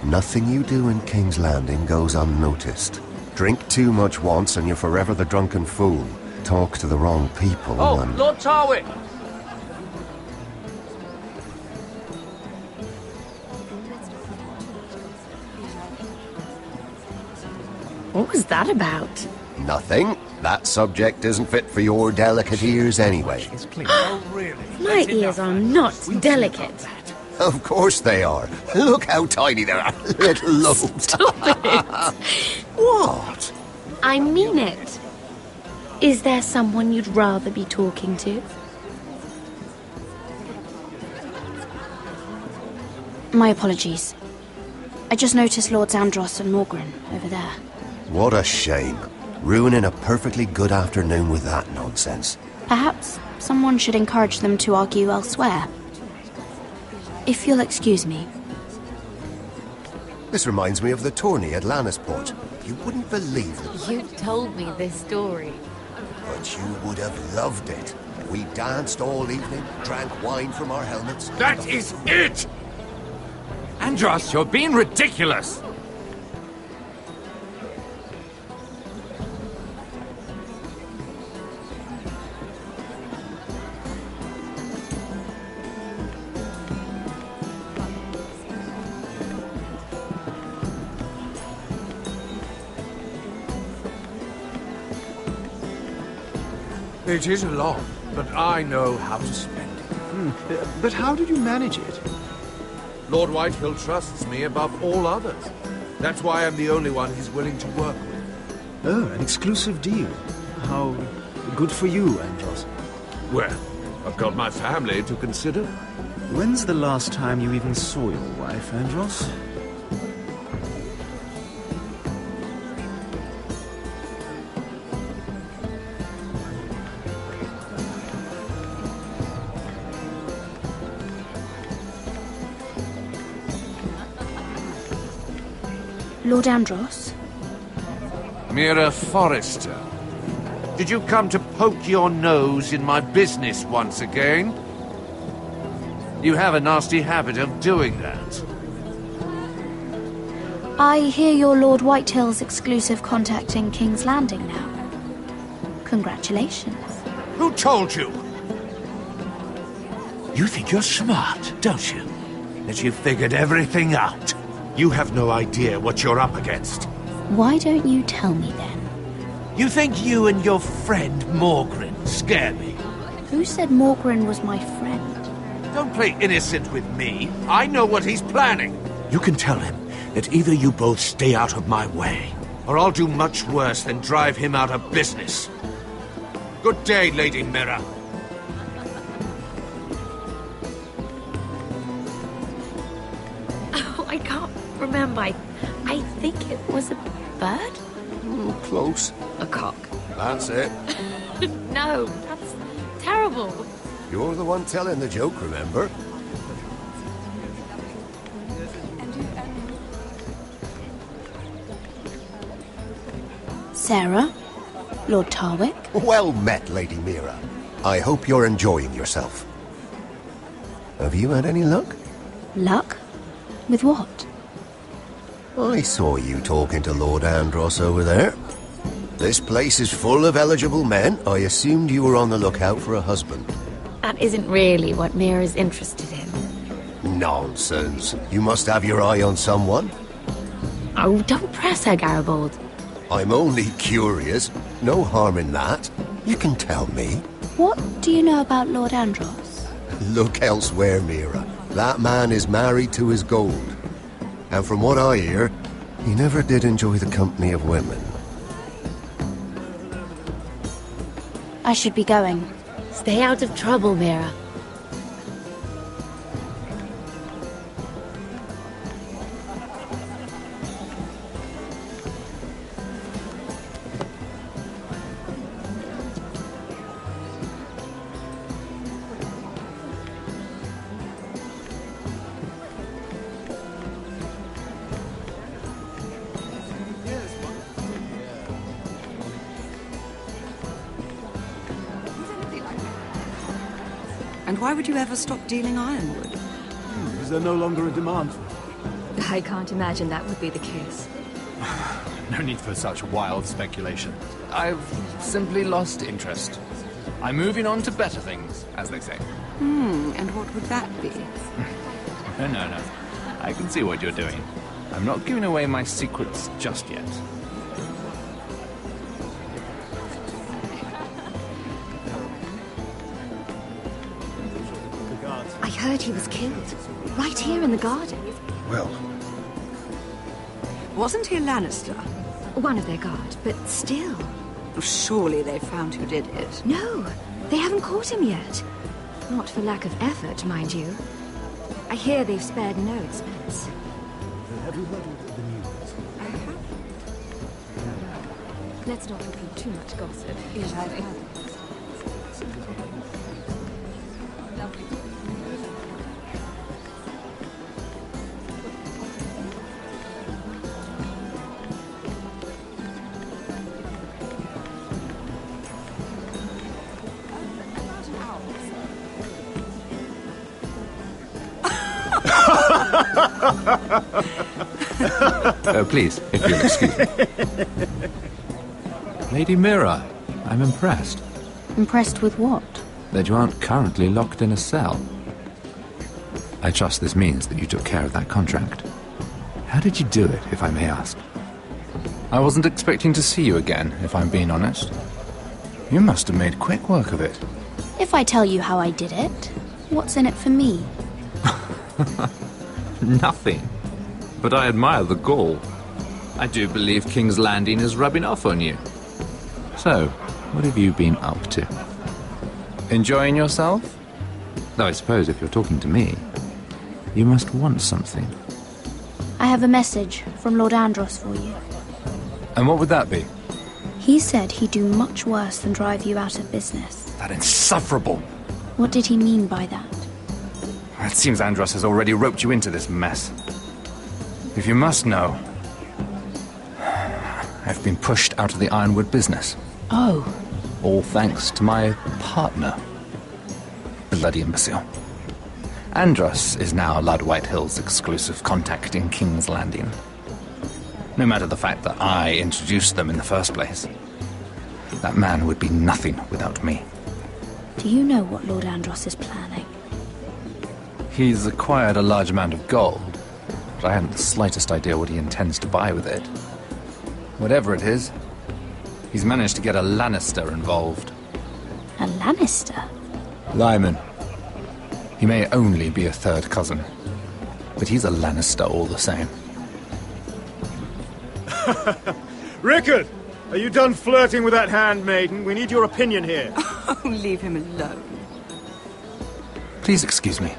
Nothing you do in King's Landing goes unnoticed. Drink too much once and you're forever the drunken fool. Talk to the wrong people and... Lord Tarwick! What was that about? Nothing. That subject isn't fit for your delicate ears anyway. My ears are not delicate. Of course they are. Look how tiny they are. Little lobes. Stop it. What? I mean it. Is there someone you'd rather be talking to? My apologies. I just noticed Lords Andros and Morgren over there. What a shame. Ruining a perfectly good afternoon with that nonsense. Perhaps someone should encourage them to argue elsewhere. If you'll excuse me. This reminds me of the tourney at Lannisport. You wouldn't believe it. You told me this story. But you would have loved it. We danced all evening, drank wine from our helmets. That is it! Andros, you're being ridiculous! It is a lot, but I know how to spend it. But how did you manage it? Lord Whitehill trusts me above all others. That's why I'm the only one he's willing to work with. Oh, an exclusive deal. How good for you, Andros. Well, I've got my family to consider. When's the last time you even saw your wife, Andros? Lord Andros? Mira Forrester. Did you come to poke your nose in my business once again? You have a nasty habit of doing that. I hear you're Lord Whitehill's exclusive contact in King's Landing now. Congratulations. Who told you? You think you're smart, don't you? That you've figured everything out. You have no idea what you're up against. Why don't you tell me then? You think you and your friend Morgren scare me? Who said Morgren was my friend? Don't play innocent with me. I know what he's planning. You can tell him that either you both stay out of my way, or I'll do much worse than drive him out of business. Good day, Lady Mira. Oh, I can't remember. I think it was a bird? Close. A cock. That's it. No, that's terrible. You're the one telling the joke, remember? Sarah? Lord Tarwick? Well met, Lady Mira. I hope you're enjoying yourself. Have you had any luck? Luck? With what? I saw you talking to Lord Andros over there. This place is full of eligible men. I assumed you were on the lookout for a husband. That isn't really what Mira's interested in. Nonsense. You must have your eye on someone. Oh, don't press her, Garibald. I'm only curious. No harm in that. You can tell me. What do you know about Lord Andros? Look elsewhere, Mira. That man is married to his gold. And from what I hear, he never did enjoy the company of women. I should be going. Stay out of trouble, Mira. And why would you ever stop dealing ironwood? Is there no longer a demand for it? I can't imagine that would be the case. No need for such wild speculation. I've simply lost interest. I'm moving on to better things, as they say. And what would that be? No. I can see what you're doing. I'm not giving away my secrets just yet. I heard he was killed. Right here in the garden. Well... Wasn't he a Lannister? One of their guard, but still. Surely they found who did it. No, they haven't caught him yet. Not for lack of effort, mind you. I hear they've spared no expense. Have you heard of the news? I have. Let's not repeat too much gossip. Yes, I've heard. Please, if you'll excuse me. Lady Mira, I'm impressed. Impressed with what? That you aren't currently locked in a cell. I trust this means that you took care of that contract. How did you do it, if I may ask? I wasn't expecting to see you again, if I'm being honest. You must have made quick work of it. If I tell you how I did it, what's in it for me? Nothing. But I admire the gall. I do believe King's Landing is rubbing off on you. So, what have you been up to? Enjoying yourself? Though I suppose if you're talking to me, you must want something. I have a message from Lord Andros for you. And what would that be? He said he'd do much worse than drive you out of business. That insufferable! What did he mean by that? It seems Andros has already roped you into this mess. If you must know, I've been pushed out of the ironwood business. Oh. All thanks to my partner. Bloody imbecile. Andros is now Lord Whitehill's exclusive contact in King's Landing. No matter the fact that I introduced them in the first place. That man would be nothing without me. Do you know what Lord Andros is planning? He's acquired a large amount of gold, but I haven't the slightest idea what he intends to buy with it. Whatever it is, he's managed to get a Lannister involved. A Lannister? Lyman. He may only be a third cousin, but he's a Lannister all the same. Rickard! Are you done flirting with that handmaiden? We need your opinion here. Oh, leave him alone. Please excuse me.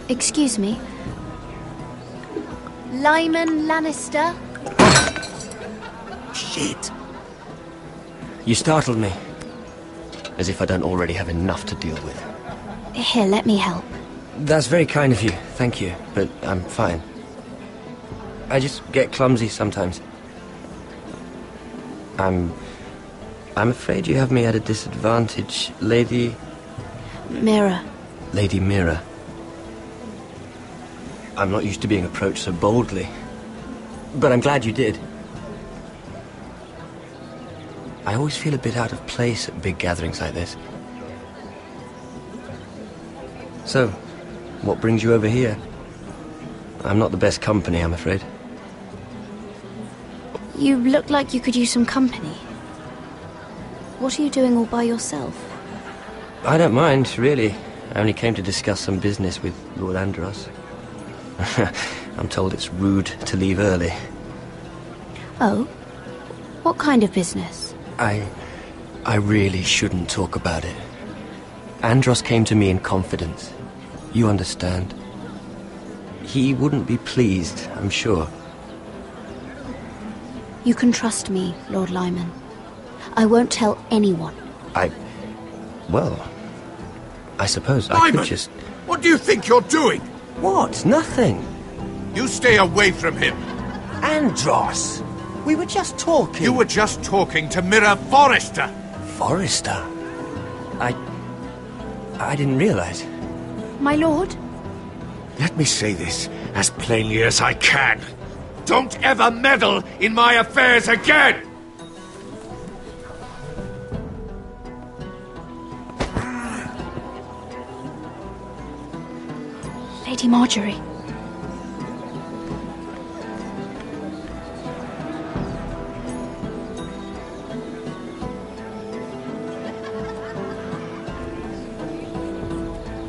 Excuse me. Lyman Lannister? Shit! You startled me. As if I don't already have enough to deal with. Here, let me help. That's very kind of you, thank you, but I'm fine. I just get clumsy sometimes. I'm afraid you have me at a disadvantage, Lady... Mira. Lady Mira. I'm not used to being approached so boldly. But I'm glad you did. I always feel a bit out of place at big gatherings like this. So, what brings you over here? I'm not the best company, I'm afraid. You look like you could use some company. What are you doing all by yourself? I don't mind, really. I only came to discuss some business with Lord Andros. I'm told it's rude to leave early. Oh? What kind of business? I really shouldn't talk about it. Andros came to me in confidence. You understand. He wouldn't be pleased, I'm sure. You can trust me, Lord Lyman. I won't tell anyone. Well, I suppose I Lyman! could just... What do you think you're doing? What? Nothing. You stay away from him. Andros! We were just talking. You were just talking to Mira Forrester. Forrester? I didn't realize. My lord? Let me say this as plainly as I can. Don't ever meddle in my affairs again! Lady Marjorie.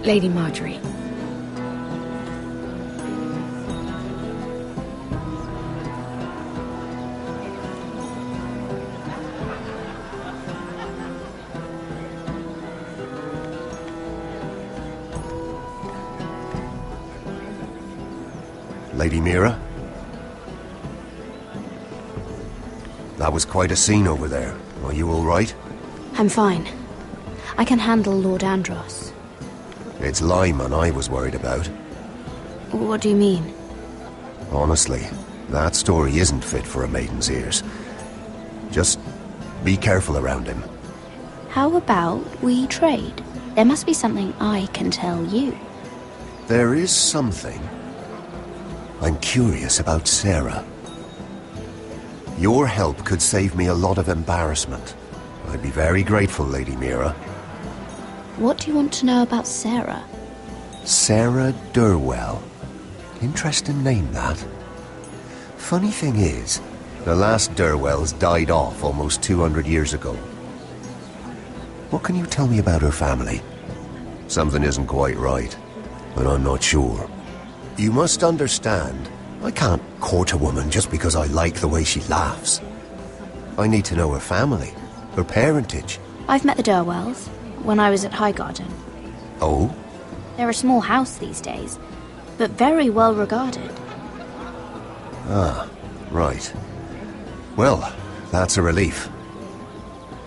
Lady Marjorie. Lady Mira? That was quite a scene over there. Are you all right? I'm fine. I can handle Lord Andros. It's Lyman I was worried about. What do you mean? Honestly, that story isn't fit for a maiden's ears. Just be careful around him. How about we trade? There must be something I can tell you. There is something. I'm curious about Sarah. Your help could save me a lot of embarrassment. I'd be very grateful, Lady Mira. What do you want to know about Sarah? Sarah Durwell. Interesting name, that. Funny thing is, the last Durwells died off almost 200 years ago. What can you tell me about her family? Something isn't quite right, but I'm not sure. You must understand, I can't court a woman just because I like the way she laughs. I need to know her family, her parentage. I've met the Durwells when I was at Highgarden. Oh? They're a small house these days. but very well regarded. Ah, right. Well, that's a relief.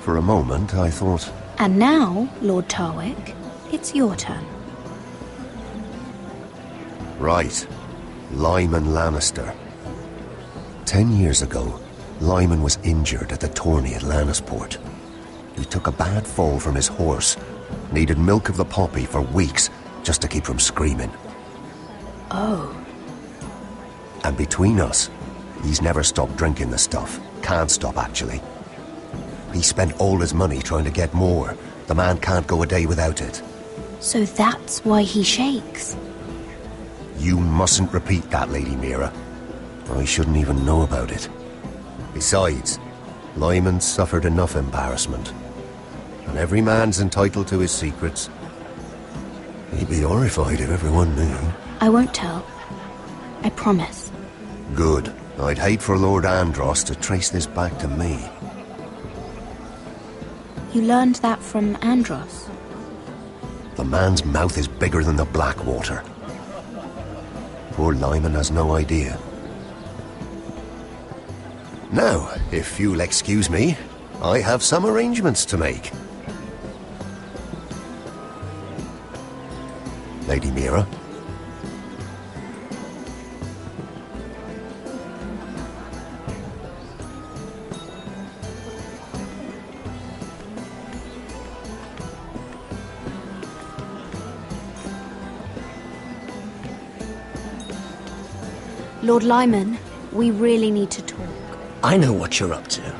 For a moment, I thought... And now, Lord Tarwick, it's your turn. Right. Lyman Lannister. 10 years ago, Lyman was injured at the tourney at Lannisport. He took a bad fall from his horse. Needed milk of the poppy for weeks just to keep from screaming. Oh. And between us, he's never stopped drinking the stuff. Can't stop, actually. He spent all his money trying to get more. The man can't go a day without it. So that's why he shakes. You mustn't repeat that, Lady Mira. I shouldn't even know about it. Besides, Lyman suffered enough embarrassment. And every man's entitled to his secrets. He'd be horrified if everyone knew. I won't tell. I promise. Good. I'd hate for Lord Andros to trace this back to me. You learned that from Andros? The man's mouth is bigger than the Blackwater. Poor Lyman has no idea. Now, if you'll excuse me, I have some arrangements to make. Lady Mira? Lord Lyman, we really need to talk. I know what you're up to.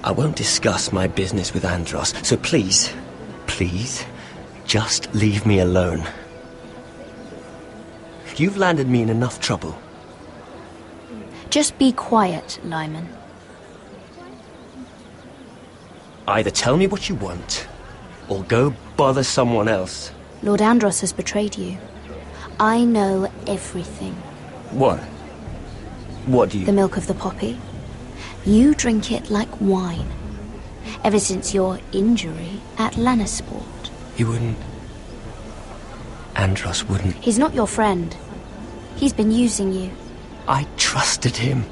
I won't discuss my business with Andros, so please, just leave me alone. You've landed me in enough trouble. Just be quiet, Lyman. Either tell me what you want, or go bother someone else. Lord Andros has betrayed you. I know everything. What? What do you... The milk of the poppy. You drink it like wine. Ever since your injury at Lannisport. He wouldn't... Andros wouldn't... He's not your friend. He's been using you. I trusted him.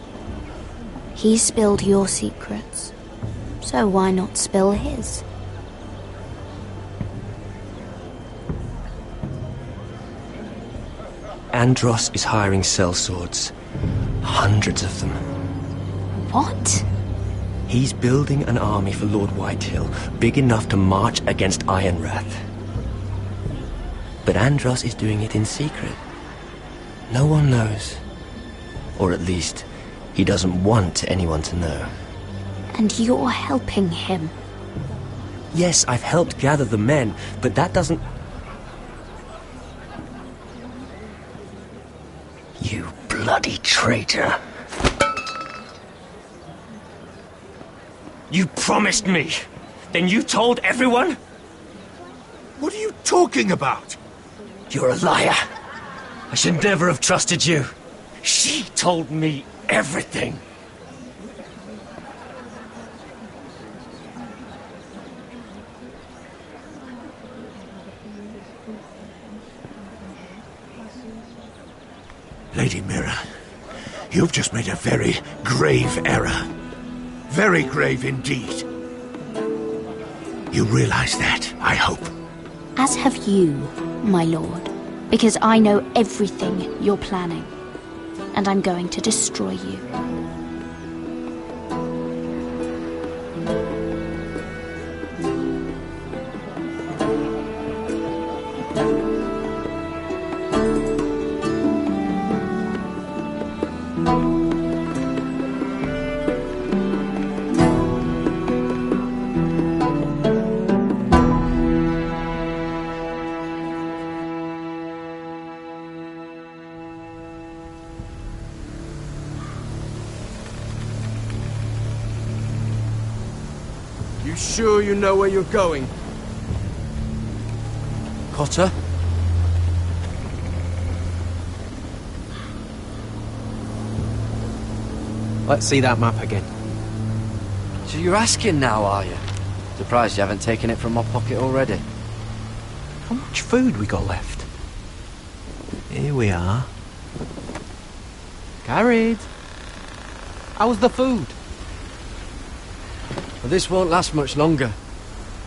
He spilled your secrets. So why not spill his? Andros is hiring sellswords. Hundreds of them. What? He's building an army for Lord Whitehill, big enough to march against Ironrath. But Andros is doing it in secret. No one knows. Or at least, he doesn't want anyone to know. And you're helping him. Yes, I've helped gather the men, but that doesn't... You bloody traitor. You promised me. Then you told everyone? What are you talking about? You're a liar. I should never have trusted you. She told me everything. Lady Mira, you've just made a very grave error. Very grave indeed. You realize that, I hope. As have you, my lord. Because I know everything you're planning. And I'm going to destroy you. Sure you know where you're going? Potter? Let's see that map again. So you're asking now, are you? Surprised you haven't taken it from my pocket already. How much food we got left? Here we are. Gared, how's the food? Well, this won't last much longer.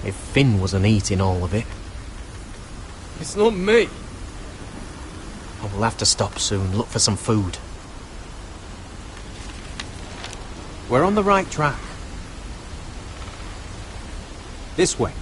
If Finn wasn't eating all of it. It's not me. I will have to stop soon, look for some food. We're on the right track. This way.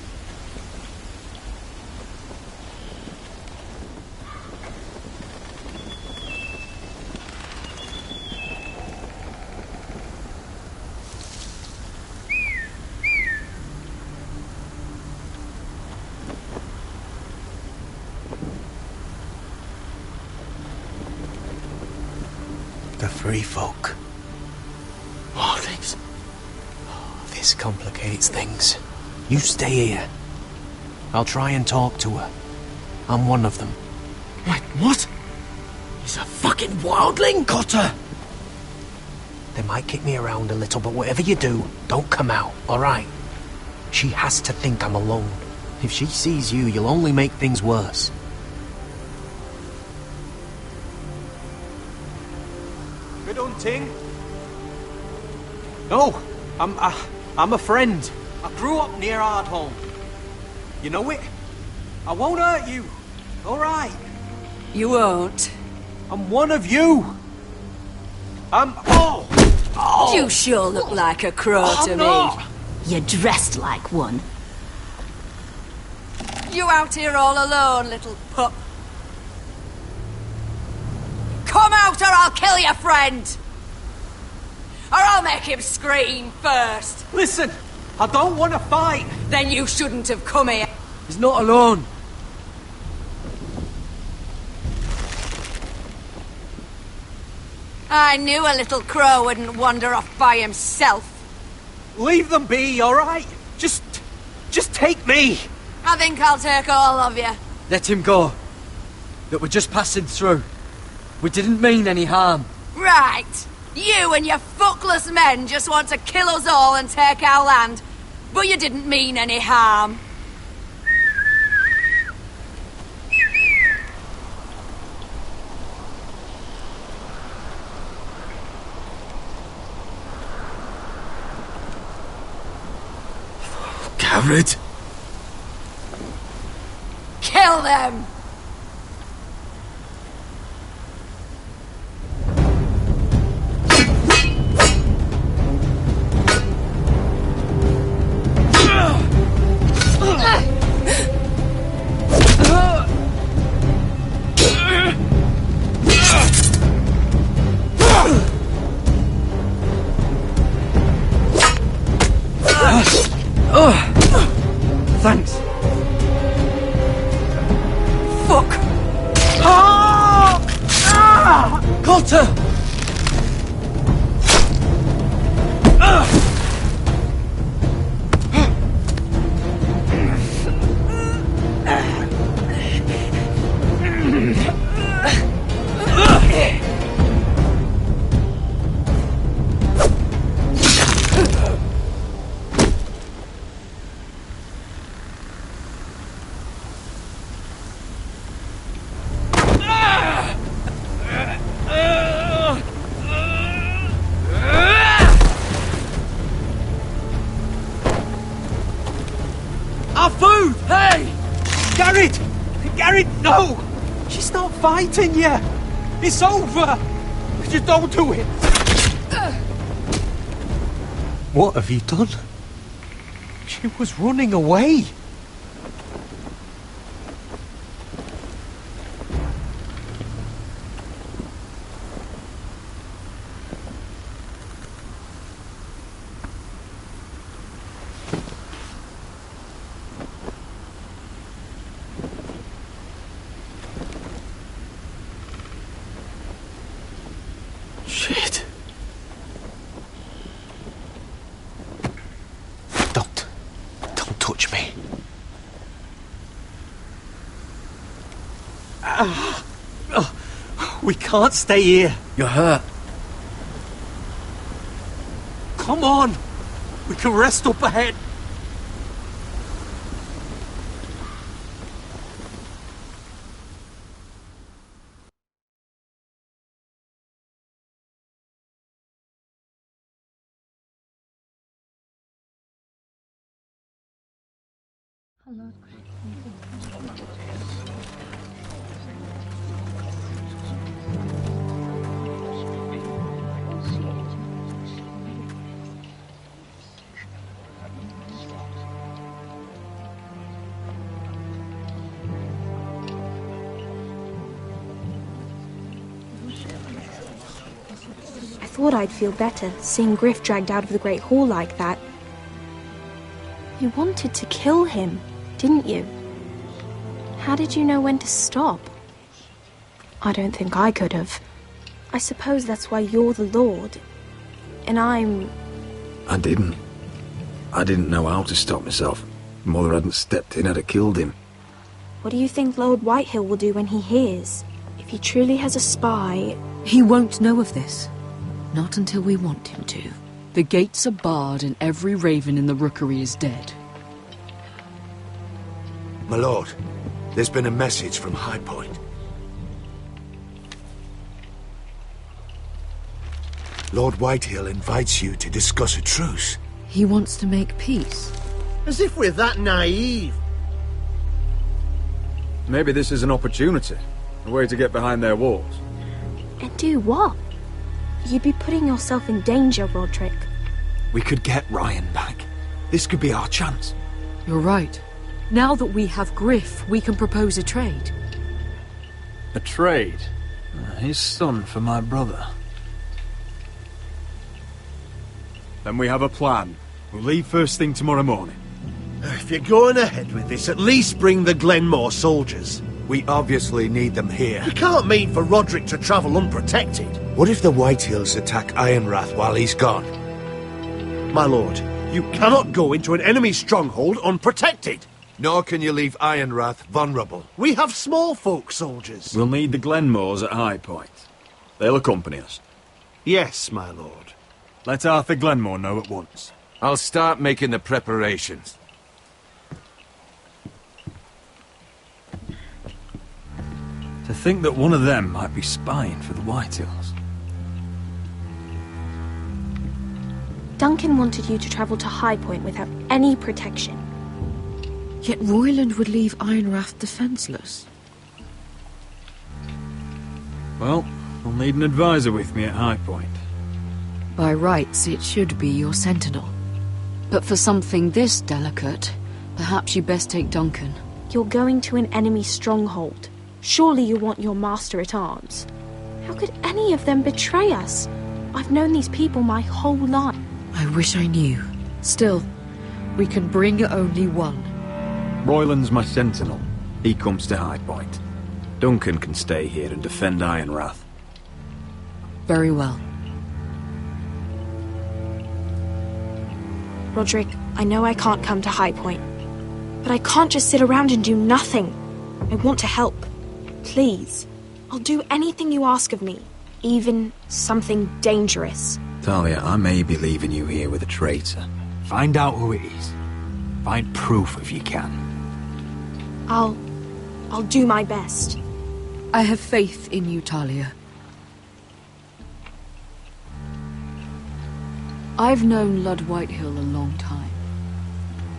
The free folk. Warlings. Oh, this complicates things. You stay here. I'll try and talk to her. I'm one of them. Wait, what? He's a fucking wildling? Cutter! They might kick me around a little, but whatever you do, don't come out, alright? She has to think I'm alone. If she sees you, you'll only make things worse. Good hunting. No, I'm a friend. I grew up near Ardholm. You know it? I won't hurt you. All right. You won't. I'm one of you. Oh! You sure look like a crow to me. Not. You're dressed like one. You out here all alone, little pup? Come out or I'll kill your friend! Or I'll make him scream first! Listen, I don't want to fight! Then you shouldn't have come here. He's not alone. I knew a little crow wouldn't wander off by himself. Leave them be, alright? Just take me! I think I'll take all of you. Let him go. That we're just passing through. We didn't mean any harm. Right. You and your fuckless men just want to kill us all and take our land. But you didn't mean any harm. Gared? Kill them! Thanks. Fuck! Got her! Our food! Hey! Gared! Gared, no! She's not fighting you! It's over! Just don't do it! What have you done? She was running away! Shit. Don't touch me. We can't stay here. You're hurt. Come on. We can rest up ahead. I thought I'd feel better seeing Griff dragged out of the Great Hall like that. You wanted to kill him, didn't you? How did you know when to stop? I don't think I could have. I suppose that's why you're the Lord, and I'm... I didn't. I didn't know how to stop myself. Mother hadn't stepped in, I'd have killed him. What do you think Lord Whitehill will do when he hears? If he truly has a spy... He won't know of this. Not until we want him to. The gates are barred and every raven in the rookery is dead. My lord, there's been a message from High Point. Lord Whitehill invites you to discuss a truce. He wants to make peace. As if we're that naive. Maybe this is an opportunity. A way to get behind their walls. And do what? You'd be putting yourself in danger, Rodrik. We could get Ryan back. This could be our chance. You're right. Now that we have Griff, we can propose a trade. A trade? His son for my brother. Then we have a plan. We'll leave first thing tomorrow morning. If you're going ahead with this, at least bring the Glennmore soldiers. We obviously need them here. You can't mean for Rodrik to travel unprotected. What if the Whitehills attack Ironrath while he's gone? My lord, you cannot go into an enemy stronghold unprotected. Nor can you leave Ironrath vulnerable. We have small folk soldiers. We'll need the Glenmores at High Point. They'll accompany us. Yes, my lord. Let Arthur Glennmore know at once. I'll start making the preparations. To think that one of them might be spying for the Whitehills. Duncan wanted you to travel to High Point without any protection. Yet Royland would leave Ironrath defenseless. Well, I'll need an advisor with me at High Point. By rights, it should be your sentinel. But for something this delicate, perhaps you best take Duncan. You're going to an enemy stronghold. Surely you want your master-at-arms. How could any of them betray us? I've known these people my whole life. I wish I knew. Still, we can bring only one. Royland's my sentinel. He comes to High Point. Duncan can stay here and defend Ironrath. Very well. Rodrik, I know I can't come to High Point, but I can't just sit around and do nothing. I want to help. Please. I'll do anything you ask of me, even something dangerous. Talia, I may be leaving you here with a traitor. Find out who it is. Find proof if you can. I'll do my best. I have faith in you, Talia. I've known Lord Whitehill a long time.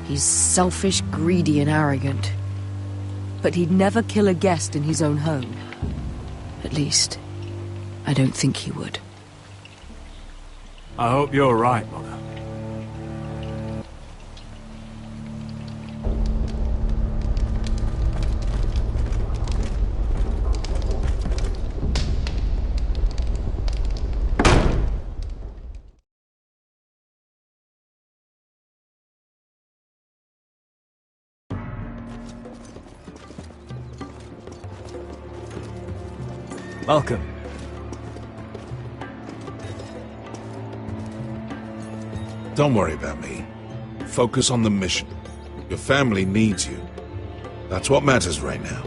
He's selfish, greedy, and arrogant. But he'd never kill a guest in his own home. At least, I don't think he would. I hope you're right, Mother. Welcome. Don't worry about me. Focus on the mission. Your family needs you. That's what matters right now.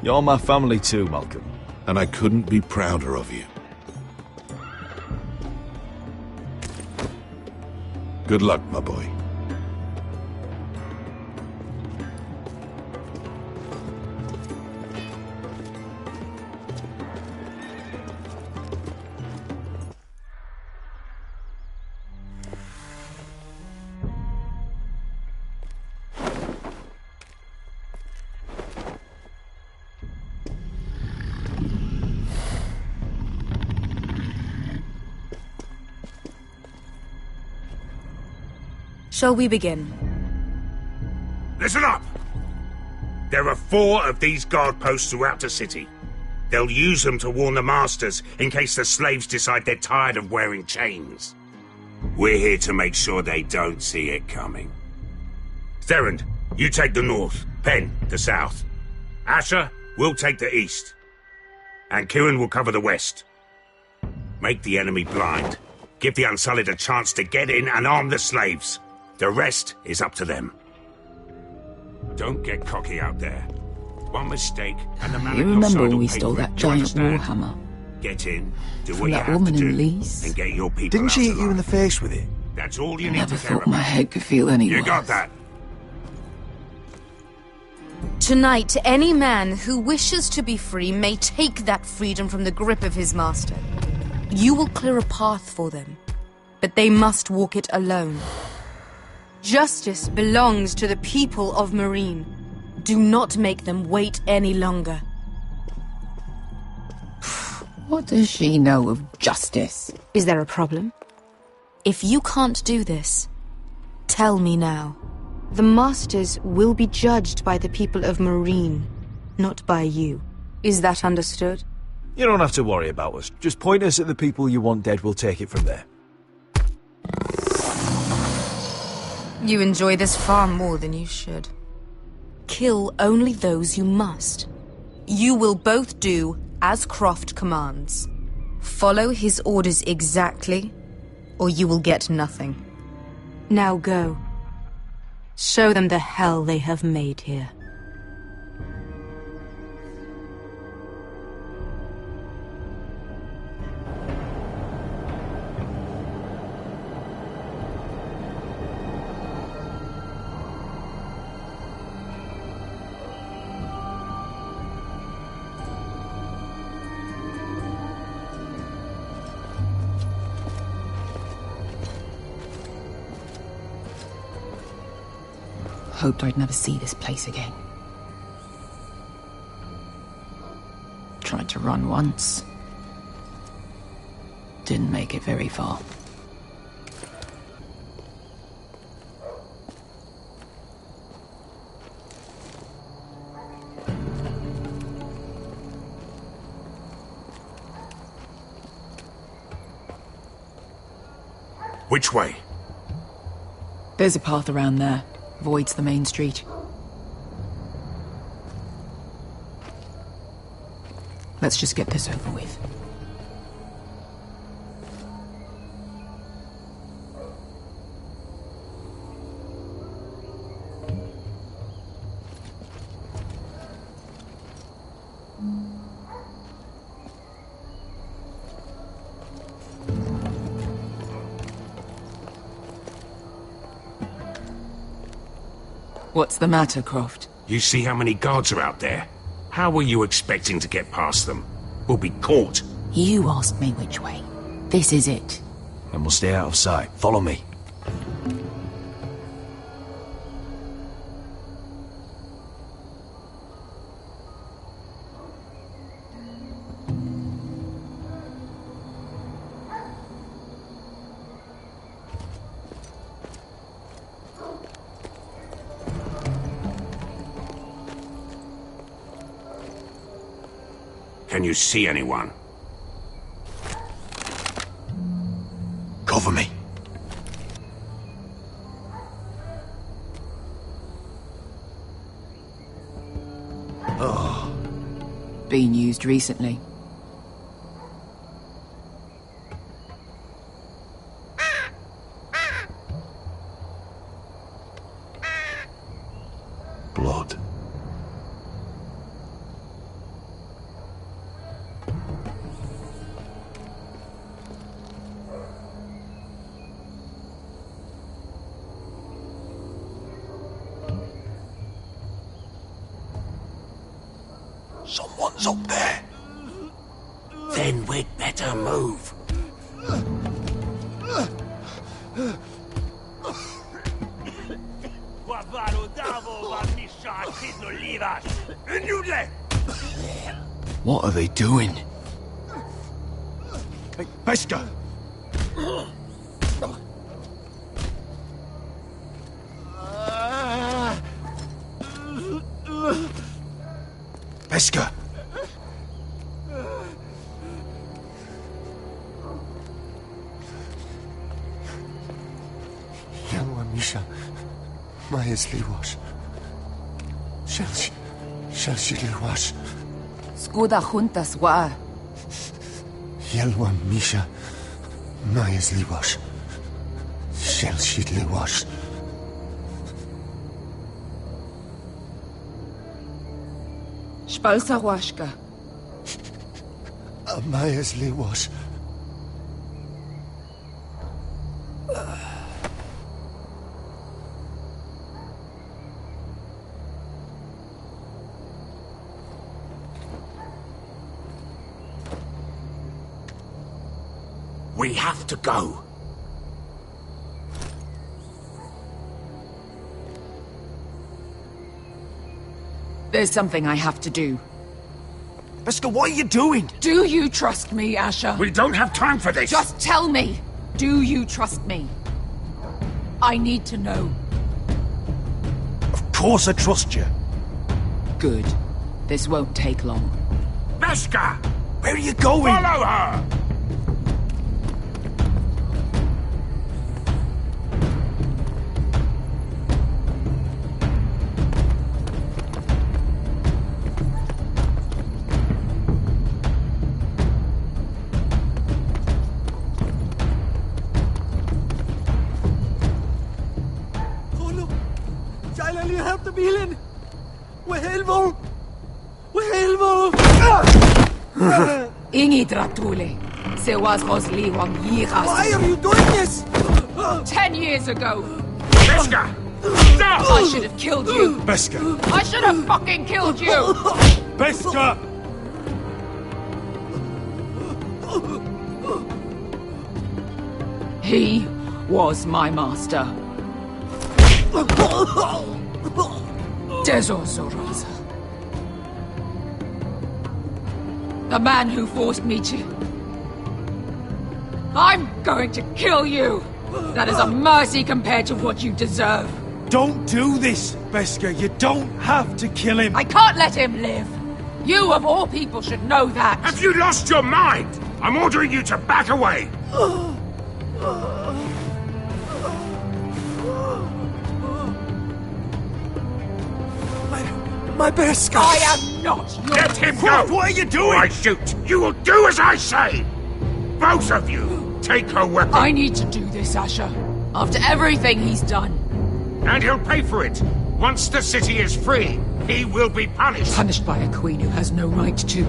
You're my family too, Malcolm. And I couldn't be prouder of you. Good luck, my boy. Shall we begin? Listen up! There are 4 of these guard posts throughout the city. They'll use them to warn the masters in case the slaves decide they're tired of wearing chains. We're here to make sure they don't see it coming. Therend, you take the north. Pen, the south. Asher, we'll take the east. And Kieran will cover the west. Make the enemy blind. Give the Unsullied a chance to get in and arm the slaves. The rest is up to them. Don't get cocky out there. One mistake, and the man You at your remember side when will we pay stole for it. that Do you giant understand? warhammer? Get in, do From what you that have to woman in do, Lee's? and get your people Didn't out she hit alive. you in the face with it? That's all you I need never to care thought my about. head could feel any You worse. got that? Tonight, any man who wishes to be free may take that freedom from the grip of his master. You will clear a path for them, but they must walk it alone. Justice belongs to the people of Meereen. Do not make them wait any longer. What does she know of justice? Is there a problem? If you can't do this, tell me now. The Masters will be judged by the people of Meereen, not by you. Is that understood? You don't have to worry about us. Just point us at the people you want dead, we'll take it from there. You enjoy this far more than you should. Kill only those you must. You will both do as Croft commands. Follow his orders exactly, or you will get nothing. Now go. Show them the hell they have made here. Hoped I'd never see this place again. Tried to run once. Didn't make it very far. Which way? There's a path around there. Voids the main street. Let's just get this over with. What's the matter, Croft? You see how many guards are out there? How were you expecting to get past them? We'll be caught. You asked me which way. This is it. And we'll stay out of sight. Follow me. Can you see anyone? Cover me. Oh. Been used recently. Blood. Someone's up there. Then we'd better move. What are they doing? Hey, Pesca! Beskha! Yelwa Misha, Maya's Liwash. Shelshi Liwash. Skuda juntas wa. Yelwa Misha, Maya's Liwash. Shelshi Liwash. Spalsa washka. Maya's Liwash. We have to go. There's something I have to do. Beskha, what are you doing? Do you trust me, Asher? We don't have time for this! Just tell me! Do you trust me? I need to know. Of course I trust you. Good. This won't take long. Beskha! Where are you going? Follow her! Ingidratule. Sewas Rosliwam Yiras. Why are you doing this? 10 years ago. Beskha! Stop! I should have killed you. Beskha! I should have fucking killed you. Beskha! He was my master. Dezozoraza. The man who forced me to... I'm going to kill you! That is a mercy compared to what you deserve. Don't do this, Beskha. You don't have to kill him. I can't let him live. You, of all people, should know that. Have you lost your mind? I'm ordering you to back away. My Beskha! I am not your... Let him go! What are you doing? Or I shoot! You will do as I say! Both of you, take her weapon. I need to do this, Asher. After everything he's done. And he'll pay for it. Once the city is free, he will be punished. Punished by a queen who has no right to.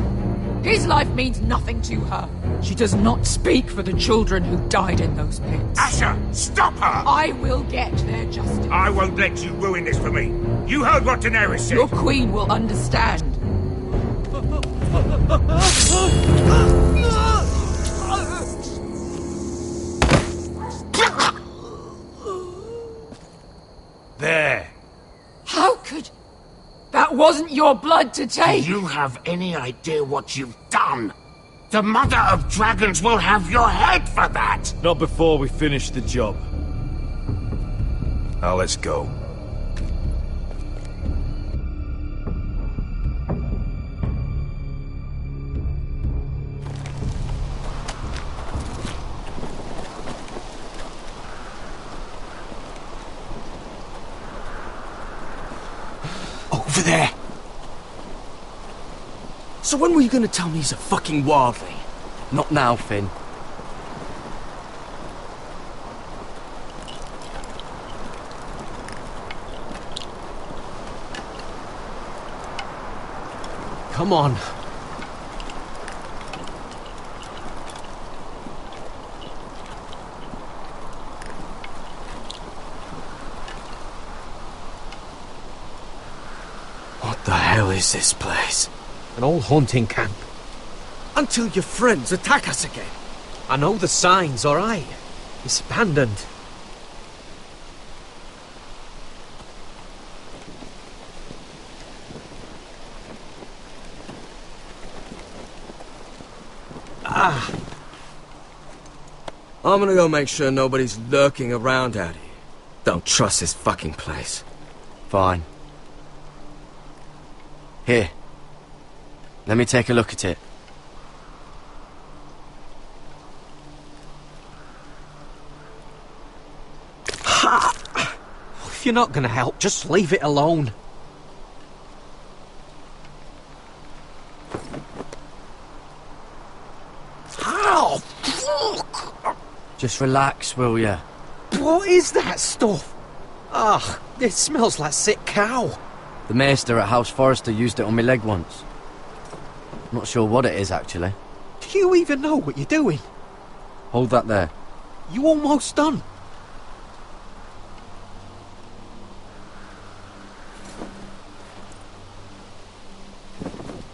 His life means nothing to her. She does not speak for the children who died in those pits. Asher, stop her! I will get their justice. I won't let you ruin this for me. You heard what Daenerys said. Your queen will understand. There. How could... That wasn't your blood to take! Do you have any idea what you've done? The Mother of Dragons will have your head for that! Not before we finish the job. Now let's go. Over there. So when were you gonna tell me he's a fucking wildling? Not now, Finn. Come on. What the hell is this place? An old hunting camp. Until your friends attack us again. I know the signs, alright? It's abandoned. I'm gonna go make sure nobody's lurking around out here. Don't trust this fucking place. Fine. Here. Let me take a look at it. If you're not gonna help, just leave it alone. Ow! Fuck! Just relax, will ya? What is that stuff? Ugh, it smells like sick cow. The maester at House Forrester used it on my leg once. Not sure what it is, actually. Do you even know what you're doing? Hold that there. You almost done.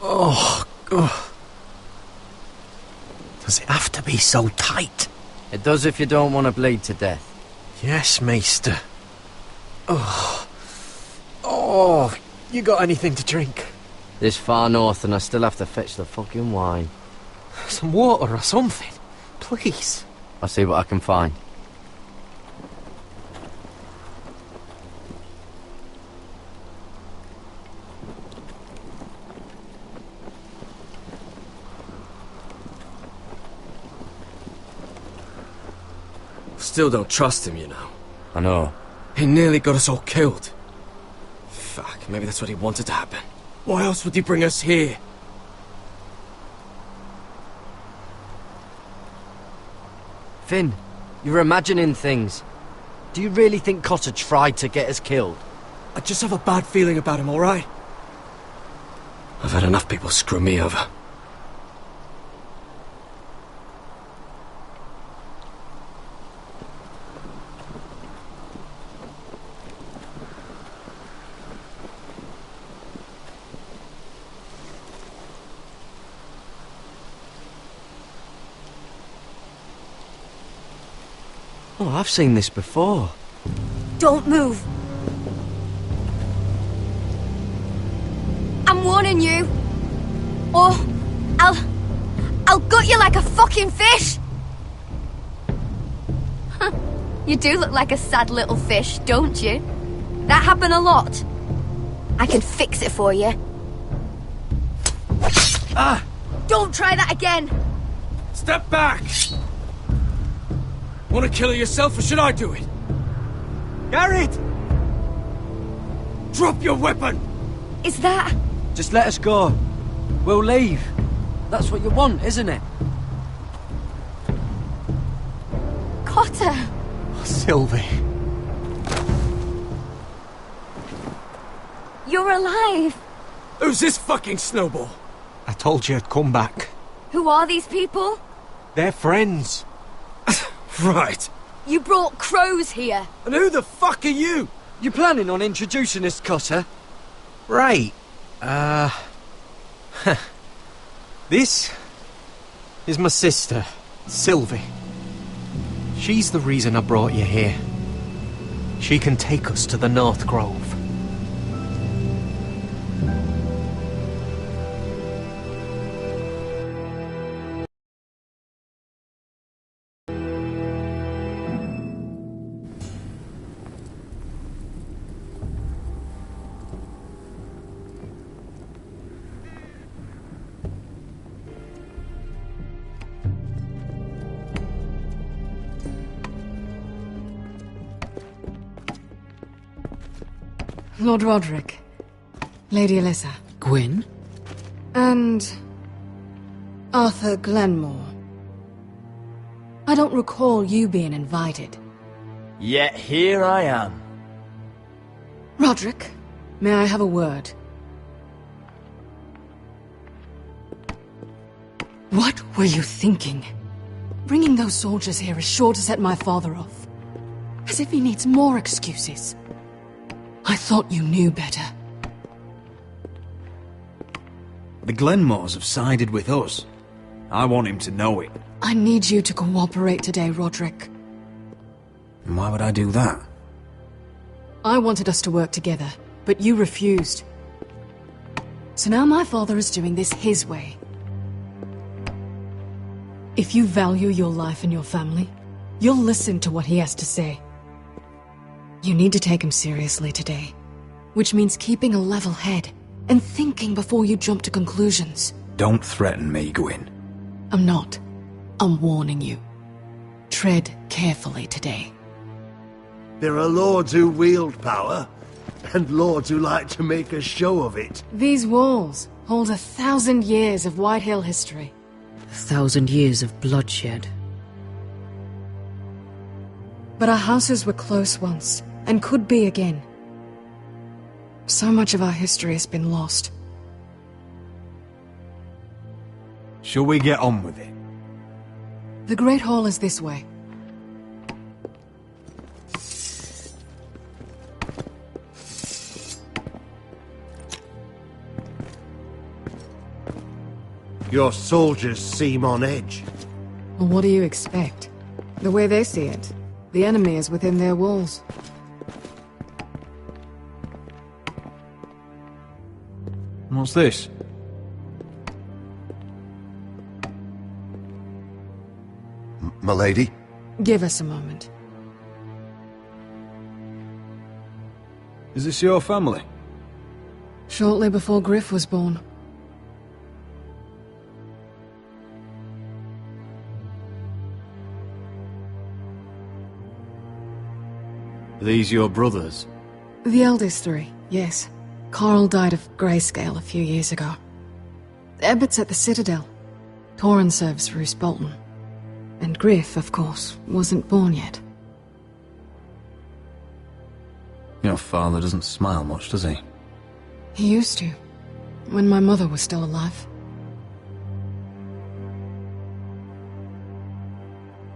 Oh, God. Does it have to be so tight? It does if you don't want to bleed to death. Yes, Maester. Oh. Oh, you got anything to drink? This far north and I still have to fetch the fucking wine. Some water or something, please. I'll see what I can find. Still don't trust him, you know. I know. He nearly got us all killed. Fuck, maybe that's what he wanted to happen. Why else would he bring us here? Finn, you're imagining things. Do you really think Cotter tried to get us killed? I just have a bad feeling about him, alright? I've had enough people screw me over. Oh, I've seen this before. Don't move. I'm warning you. Or I'll gut you like a fucking fish. You do look like a sad little fish, don't you? That happen a lot. I can fix it for you. Ah! Don't try that again. Step back! Want to kill her yourself, or should I do it? Gared! Drop your weapon! Is that... Just let us go. We'll leave. That's what you want, isn't it? Cotter! Oh, Sylvie. You're alive. Who's this fucking snowball? I told you I'd come back. Who are these people? They're friends. Right. You brought crows here. And who the fuck are you? You planning on introducing us, Cotter? Right. This is my sister, Sylvie. She's the reason I brought you here. She can take us to the North Grove. Lord Rodrik, Lady Alyssa. Gwyn? And... Arthur Glennmore. I don't recall you being invited. Yet here I am. Rodrik, may I have a word? What were you thinking? Bringing those soldiers here is sure to set my father off. As if he needs more excuses. I thought you knew better. The Glenmores have sided with us. I want him to know it. I need you to cooperate today, Rodrik. And why would I do that? I wanted us to work together, but you refused. So now my father is doing this his way. If you value your life and your family, you'll listen to what he has to say. You need to take him seriously today, which means keeping a level head and thinking before you jump to conclusions. Don't threaten me, Gwyn. I'm not. I'm warning you. Tread carefully today. There are lords who wield power, and lords who like to make a show of it. These walls hold 1,000 years of Whitehill history. 1,000 years of bloodshed. But our houses were close once, and could be again. So much of our history has been lost. Shall we get on with it? The Great Hall is this way. Your soldiers seem on edge. Well, what do you expect? The way they see it, the enemy is within their walls. What's this? M'lady? Give us a moment. Is this your family? Shortly before Griff was born. Are these your brothers? The eldest three, yes. Carl died of grayscale a few years ago. Ebbett's at the Citadel. Torrin serves for Roose Bolton. And Griff, of course, wasn't born yet. Your father doesn't smile much, does he? He used to, when my mother was still alive.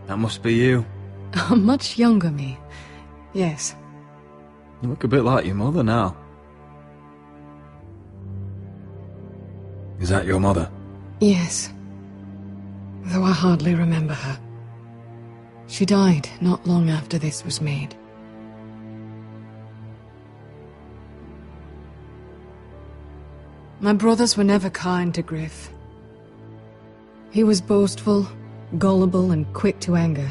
That must be you. A much younger me, yes. You look a bit like your mother now. Is that your mother? Yes. Though I hardly remember her. She died not long after this was made. My brothers were never kind to Griff. He was boastful, gullible, and quick to anger.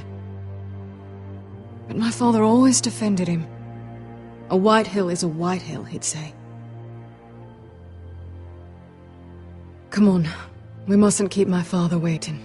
But my father always defended him. A Whitehill is a Whitehill, he'd say. Come on, we mustn't keep my father waiting.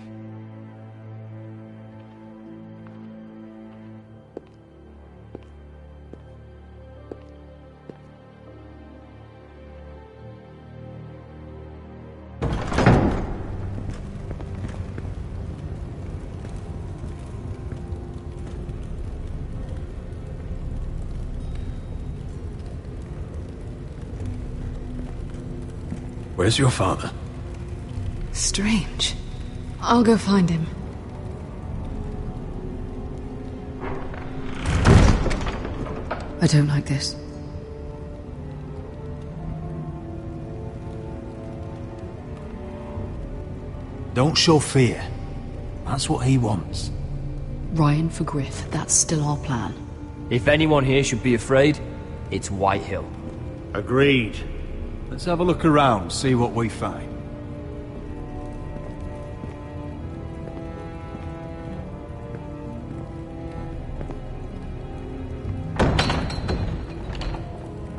Where's your father? Strange. I'll go find him. I don't like this. Don't show fear. That's what he wants. Ryan for Griff, that's still our plan. If anyone here should be afraid, it's Whitehill. Agreed. Let's have a look around, see what we find.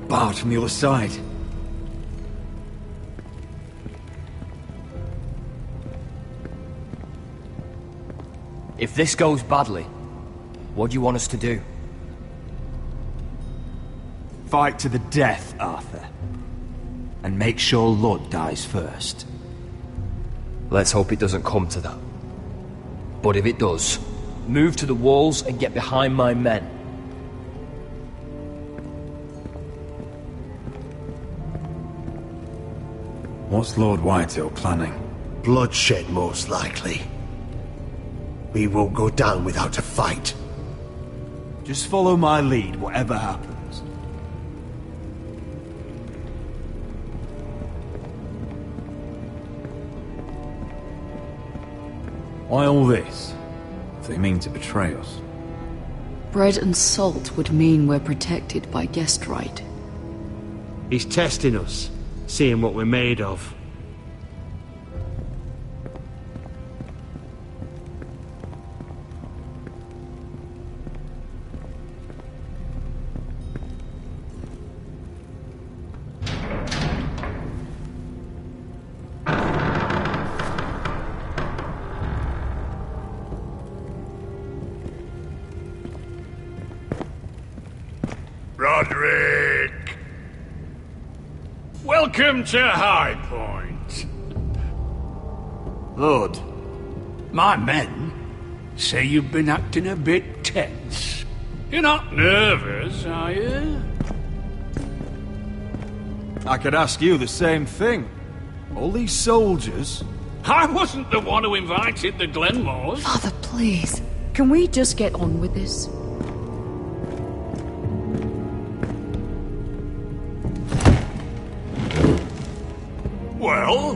Barred from the other side. If this goes badly, what do you want us to do? Fight to the death, Arthur. And make sure Lud dies first. Let's hope it doesn't come to that. But if it does, move to the walls and get behind my men. What's Lord Whitehill planning? Bloodshed, most likely. We won't go down without a fight. Just follow my lead, whatever happens. Why all this? If they mean to betray us. Bread and salt would mean we're protected by guest right. He's testing us, seeing what we're made of. Rodrik! Welcome to High Point. Lord, my men say you've been acting a bit tense. You're not nervous, are you? I could ask you the same thing. All these soldiers... I wasn't the one who invited the Glennmores. Father, please. Can we just get on with this? Well?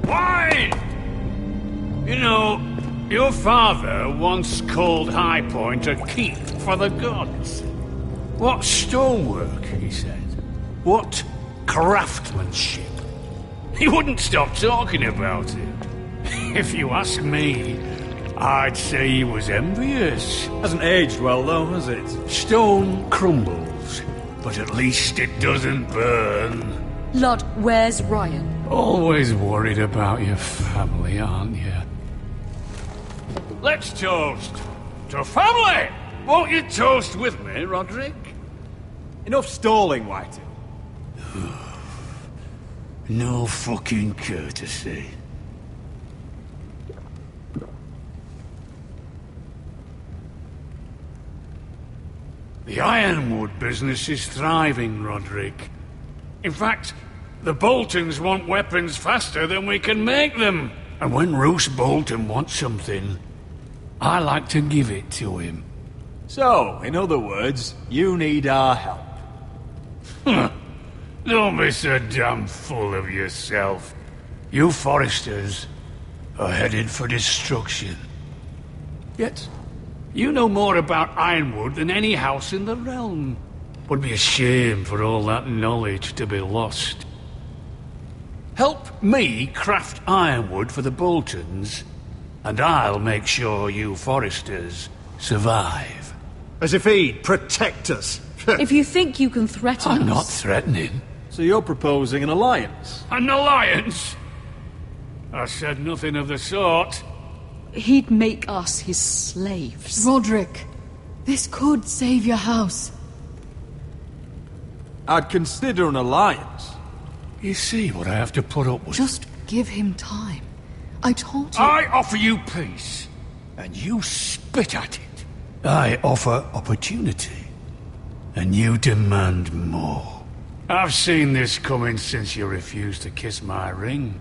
Wine! You know, your father once called High Point a keep for the gods. What stonework, he said. What craftsmanship. He wouldn't stop talking about it. If you ask me, I'd say he was envious. Hasn't aged well, though, has it? Stone crumbles, but at least it doesn't burn. Lord, where's Ryan? Always worried about your family, aren't you? Let's toast to family! Won't you toast with me, Rodrik? Enough stalling, Whitehill. No fucking courtesy. The ironwood business is thriving, Rodrik. In fact, the Boltons want weapons faster than we can make them. And when Roose Bolton wants something, I like to give it to him. So, in other words, you need our help. Don't be so damn full of yourself. You Forresters are headed for destruction. Yet, you know more about ironwood than any house in the realm. Would be a shame for all that knowledge to be lost. Help me craft ironwood for the Boltons, and I'll make sure you Forresters survive. As if he'd protect us. If you think you can threaten us... I'm not threatening. So you're proposing an alliance? An alliance? I said nothing of the sort. He'd make us his slaves. Rodrik, this could save your house. I'd consider an alliance. You see what I have to put up with? Just give him time. I told you... I offer you peace, and you spit at it. I offer opportunity, and you demand more. I've seen this coming since you refused to kiss my ring.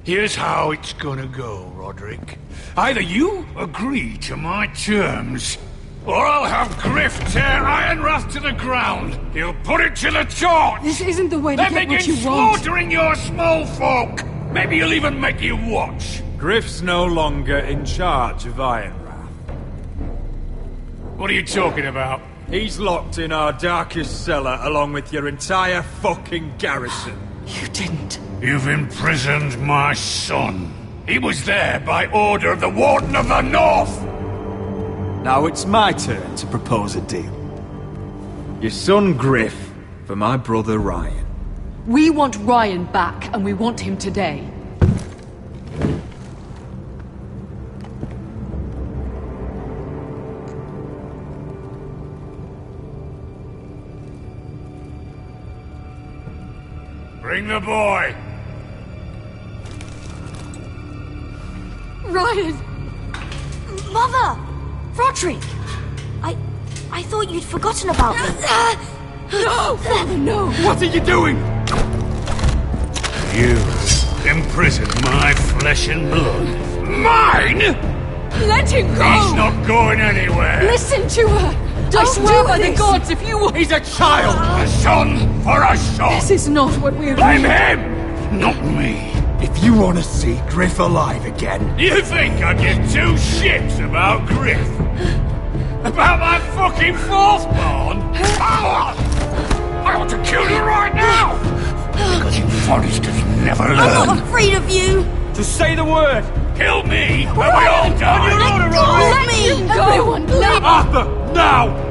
Here's how it's gonna go, Rodrik. Either you agree to my terms, or I'll have Griff tear Ironwrath to the ground. He'll put it to the torch. This isn't the way to then get what begin you want. slaughtering your small folk. Maybe he'll even make you watch. Griff's no longer in charge of Ironwrath. What are you talking about? He's locked in our darkest cellar along with your entire fucking garrison. You didn't. You've imprisoned my son. He was there by order of the Warden of the North. Now it's my turn to propose a deal. Your son Griff for my brother Ryan. We want Ryan back, and we want him today. Bring the boy. Ryan! Mother! Rodrik! I thought you'd forgotten about me. No! Father, no! What are you doing? You imprisoned my flesh and blood. Mine? Let him go! He's not going anywhere. Listen to her! I swear by the gods, if you... He's a child! A son for a son! This is not what we agreed. Blame him! Not me. If you want to see Griff alive again... You think I give two shits about Griff? About my fucking fourthborn? I ought to kill you right now! Because you Forresters never learn. I'm not afraid of you! Just say the word! Kill me, and we all die! Let me go! Everyone, please! Arthur, now!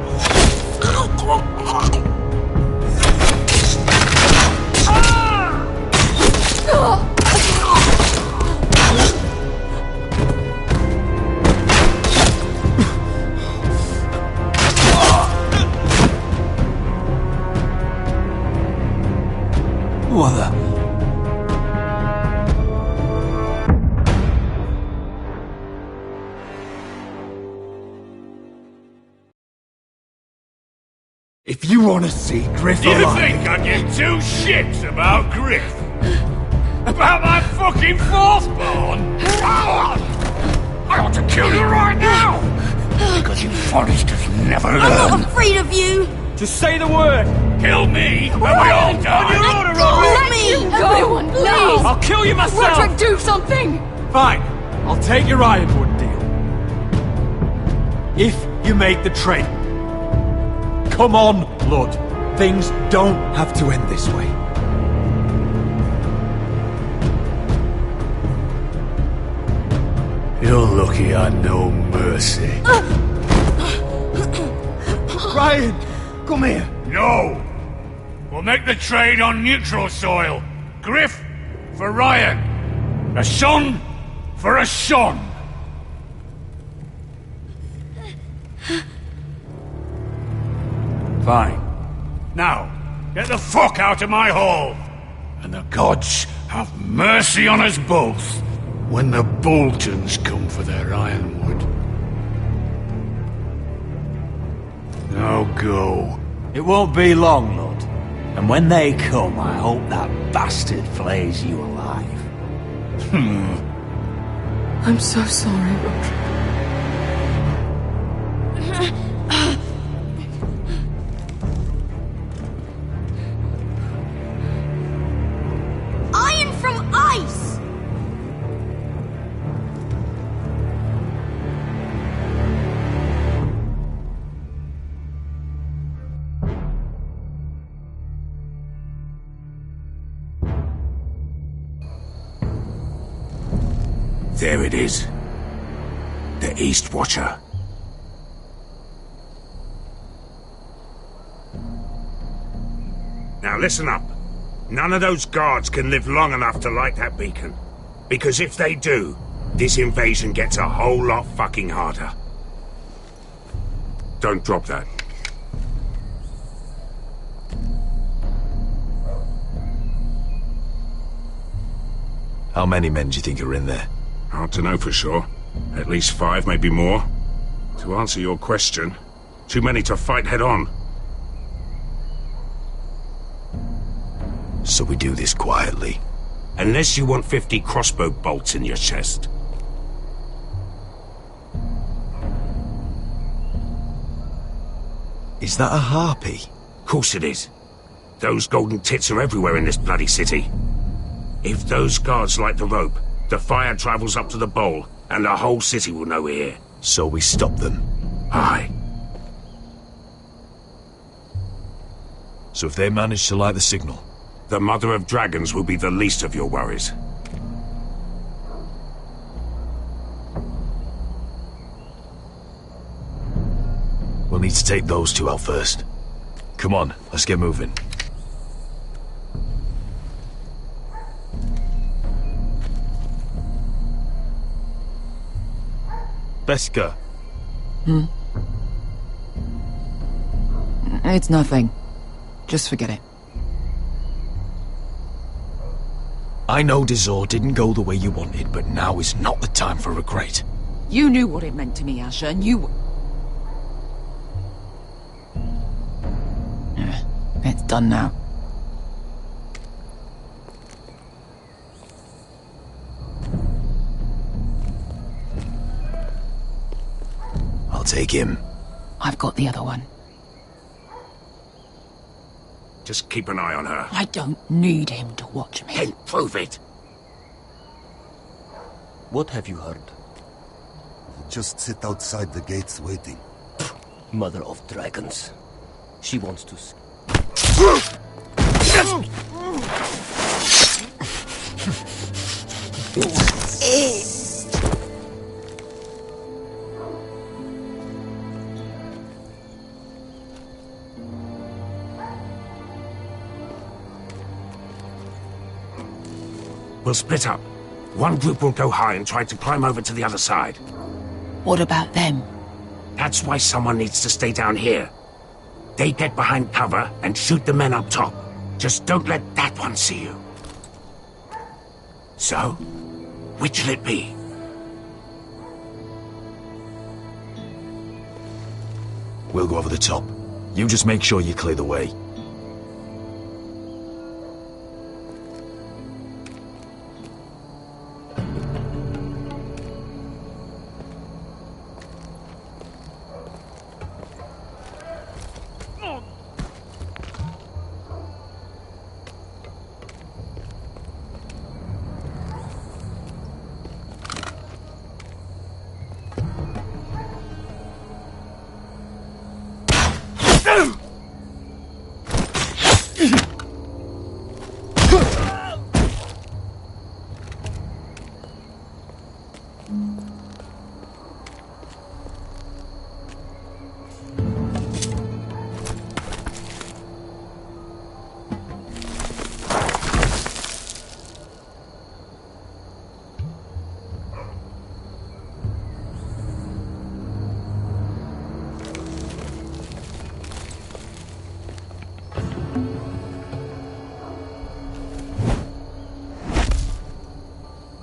What the... If you want to see Griff You alive... think I give two shits about Griff? About my fucking fourthborn? I ought to kill you right now! Because you Forresters never learn. I'm not afraid of you! Just say the word! Kill me, and we all die! On your order, Let me go! Everyone, please! No. I'll kill you myself! Rodrik, do something! Fine, I'll take your ironwood deal. If you make the trade. Come on, blood. Things don't have to end this way. You're lucky I know mercy. Ryan, come here. No! We'll make the trade on neutral soil. Griff for Ryan. A son for a son. Fine. Now, get the fuck out of my hall. And the gods have mercy on us both when the Boltons come for their ironwood. Now go. It won't be long, Lord. And when they come, I hope that bastard flays you alive. I'm so sorry, Rodrik. Iron from ice! There it is. The East Watcher. Now listen up. None of those guards can live long enough to light that beacon. Because if they do, this invasion gets a whole lot fucking harder. Don't drop that. How many men do you think are in there? Hard to know for sure. At least 5, maybe more. To answer your question, too many to fight head on. So we do this quietly. Unless you want 50 crossbow bolts in your chest. Is that a harpy? Course it is. Those golden tits are everywhere in this bloody city. If those guards light the rope, the fire travels up to the bowl, and the whole city will know we're here. So we stop them? Aye. So if they manage to light the signal? The Mother of Dragons will be the least of your worries. We'll need to take those two out first. Come on, let's get moving. Beska. It's nothing. Just forget it. I know Dizor didn't go the way you wanted, but now is not the time for regret. You knew what it meant to me, Asher, and you... It's done now. I'll take him. I've got the other one. Just keep an eye on her. I don't need him to watch me. Then prove it. What have you heard? Just sit outside the gates waiting. Mother of Dragons. She wants to... We'll split up. One group will go high and try to climb over to the other side. What about them? That's why someone needs to stay down here. They get behind cover and shoot the men up top. Just don't let that one see you. So, which'll it be? We'll go over the top. You just make sure you clear the way.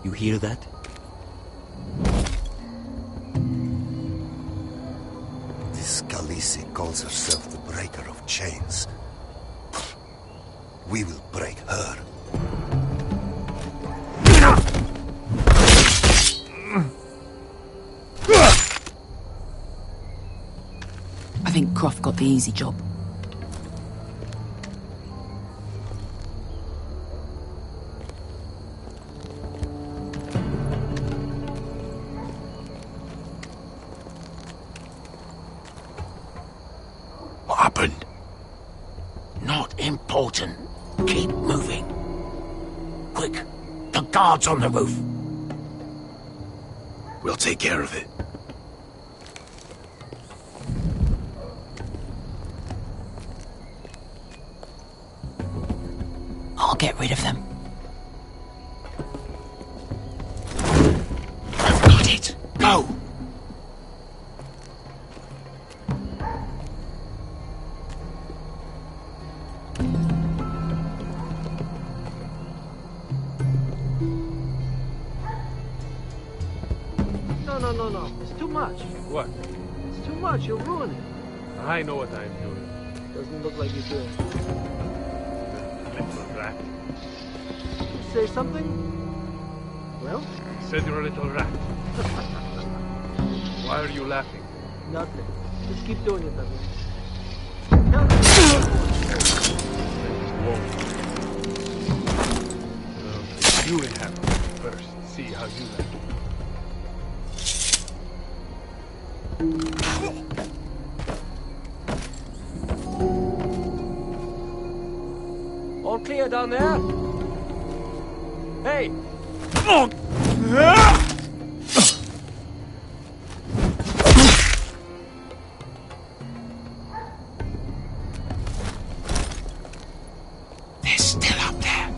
You hear that? This Khaleesi calls herself the Breaker of Chains. We will break her. I think Croft got the easy job. Keep moving. Quick, the guards on the roof. We'll take care of it. I'll get rid of them. I've got it. Go! No. It's too much. What? It's too much. You'll ruin it. I know what I'm doing. Doesn't look like you're doing it. Little rat. You say something? Well? Said you're a little rat. Why are you laughing? Nothing. Just keep doing it, Douglas. You inhabit first. See how you like it. All clear down there? Hey! They're still up there.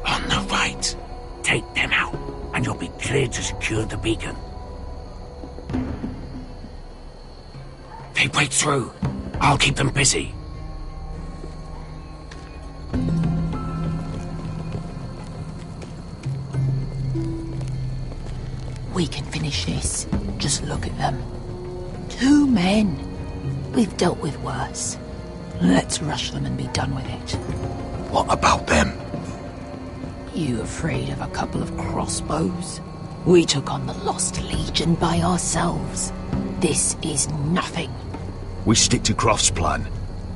On the right. Take them out, and you'll be cleared to secure the beacon. They break through. I'll keep them busy. We can finish this. Just look at them. 2 men. We've dealt with worse. Let's rush them and be done with it. What about them? You afraid of a couple of crossbows? We took on the Lost Legion by ourselves. This is nothing. We stick to Croft's plan.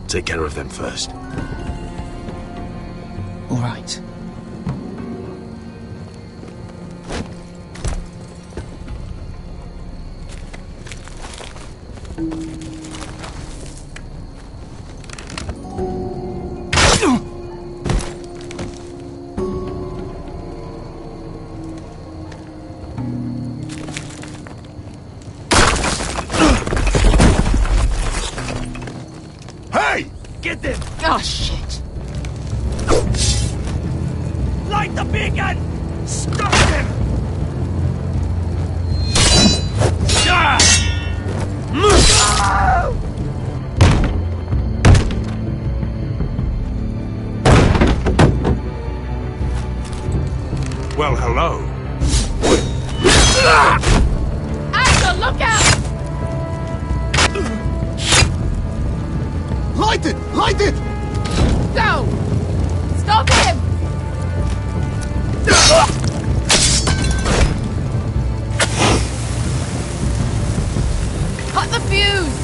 Take care of them first. All right. Get them! Oh, shit. Light the beacon! Stop him! Well, hello. Asher, look out! Light it! Light it! Go! Stop him! Cut the fuse!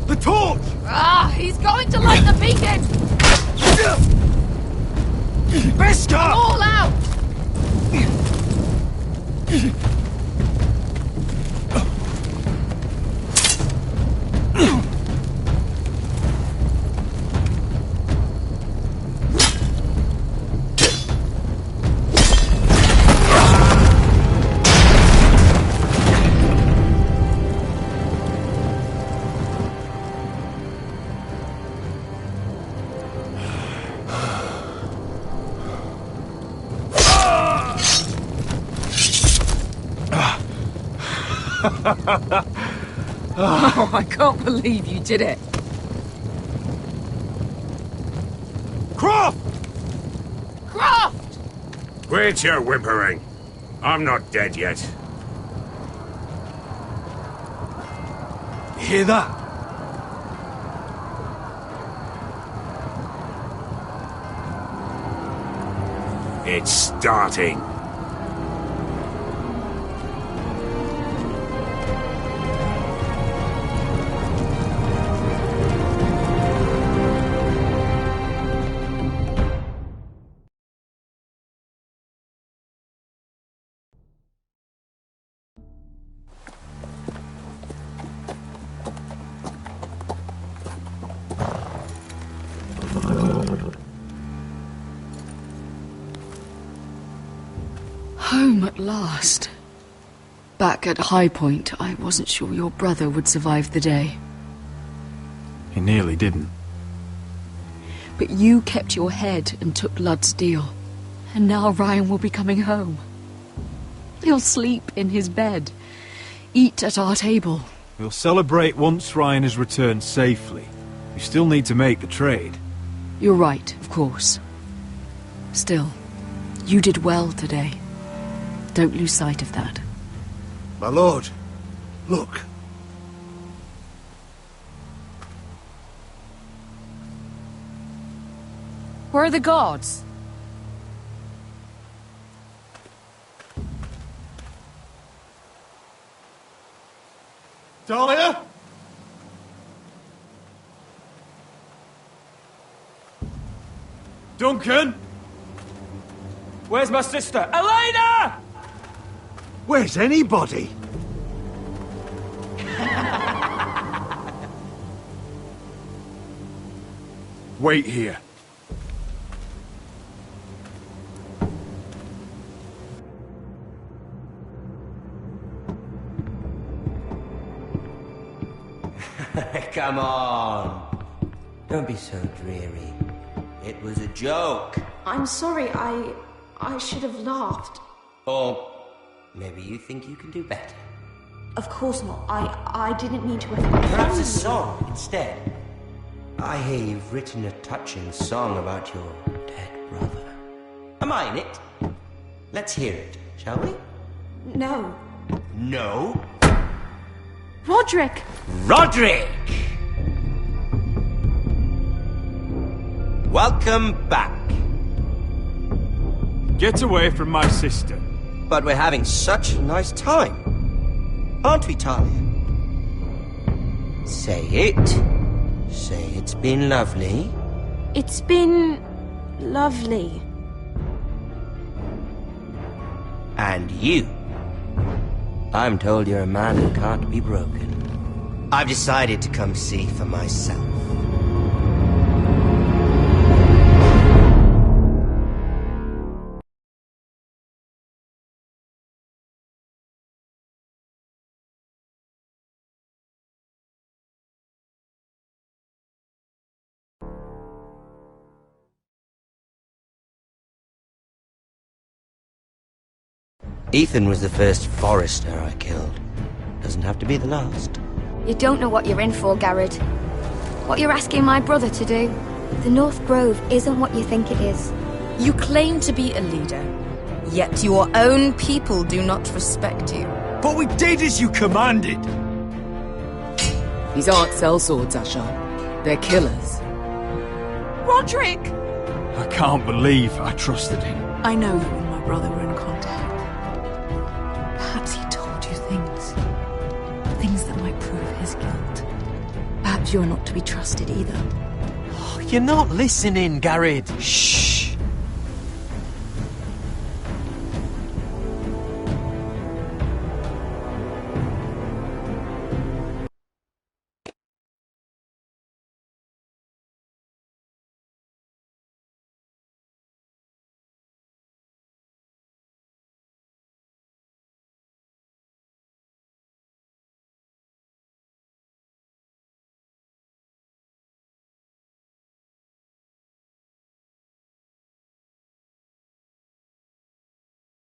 The torch! Ah, he's going to light the beacon! Beskar! All out! Oh, I can't believe you did it. Croft! Croft! Quit your whimpering. I'm not dead yet. You hear that? It's starting. Home at last. Back at High Point, I wasn't sure your brother would survive the day. He nearly didn't. But you kept your head and took Ludd's deal. And now Ryan will be coming home. He'll sleep in his bed, eat at our table. We'll celebrate once Ryan has returned safely. We still need to make the trade. You're right, of course. Still, you did well today. Don't lose sight of that. My lord, look. Where are the guards? Dahlia? Duncan? Where's my sister? Eleana! Where's anybody? Wait here. Come on. Don't be so dreary. It was a joke. I'm sorry, I should have laughed. Or maybe you think you can do better. Of course not. I didn't mean to offend. Perhaps a song instead. I hear you've written a touching song about your dead brother. Am I in it? Let's hear it, shall we? No. No? Rodrik! Rodrik! Welcome back. Get away from my sister. But we're having such a nice time. Aren't we, Talia? Say it. Say it's been lovely. It's been lovely. And you. I'm told you're a man who can't be broken. I've decided to come see for myself. Ethan was the first Forrester I killed. Doesn't have to be the last. You don't know what you're in for, Gared. What you're asking my brother to do. The North Grove isn't what you think it is. You claim to be a leader, yet your own people do not respect you. But we did as you commanded! These aren't sellswords, Asher. They're killers. Rodrik! I can't believe I trusted him. I know you and my brother were in contact. Perhaps he told you things. Things that might prove his guilt. Perhaps you're not to be trusted either. You're not listening, Gared. Shh!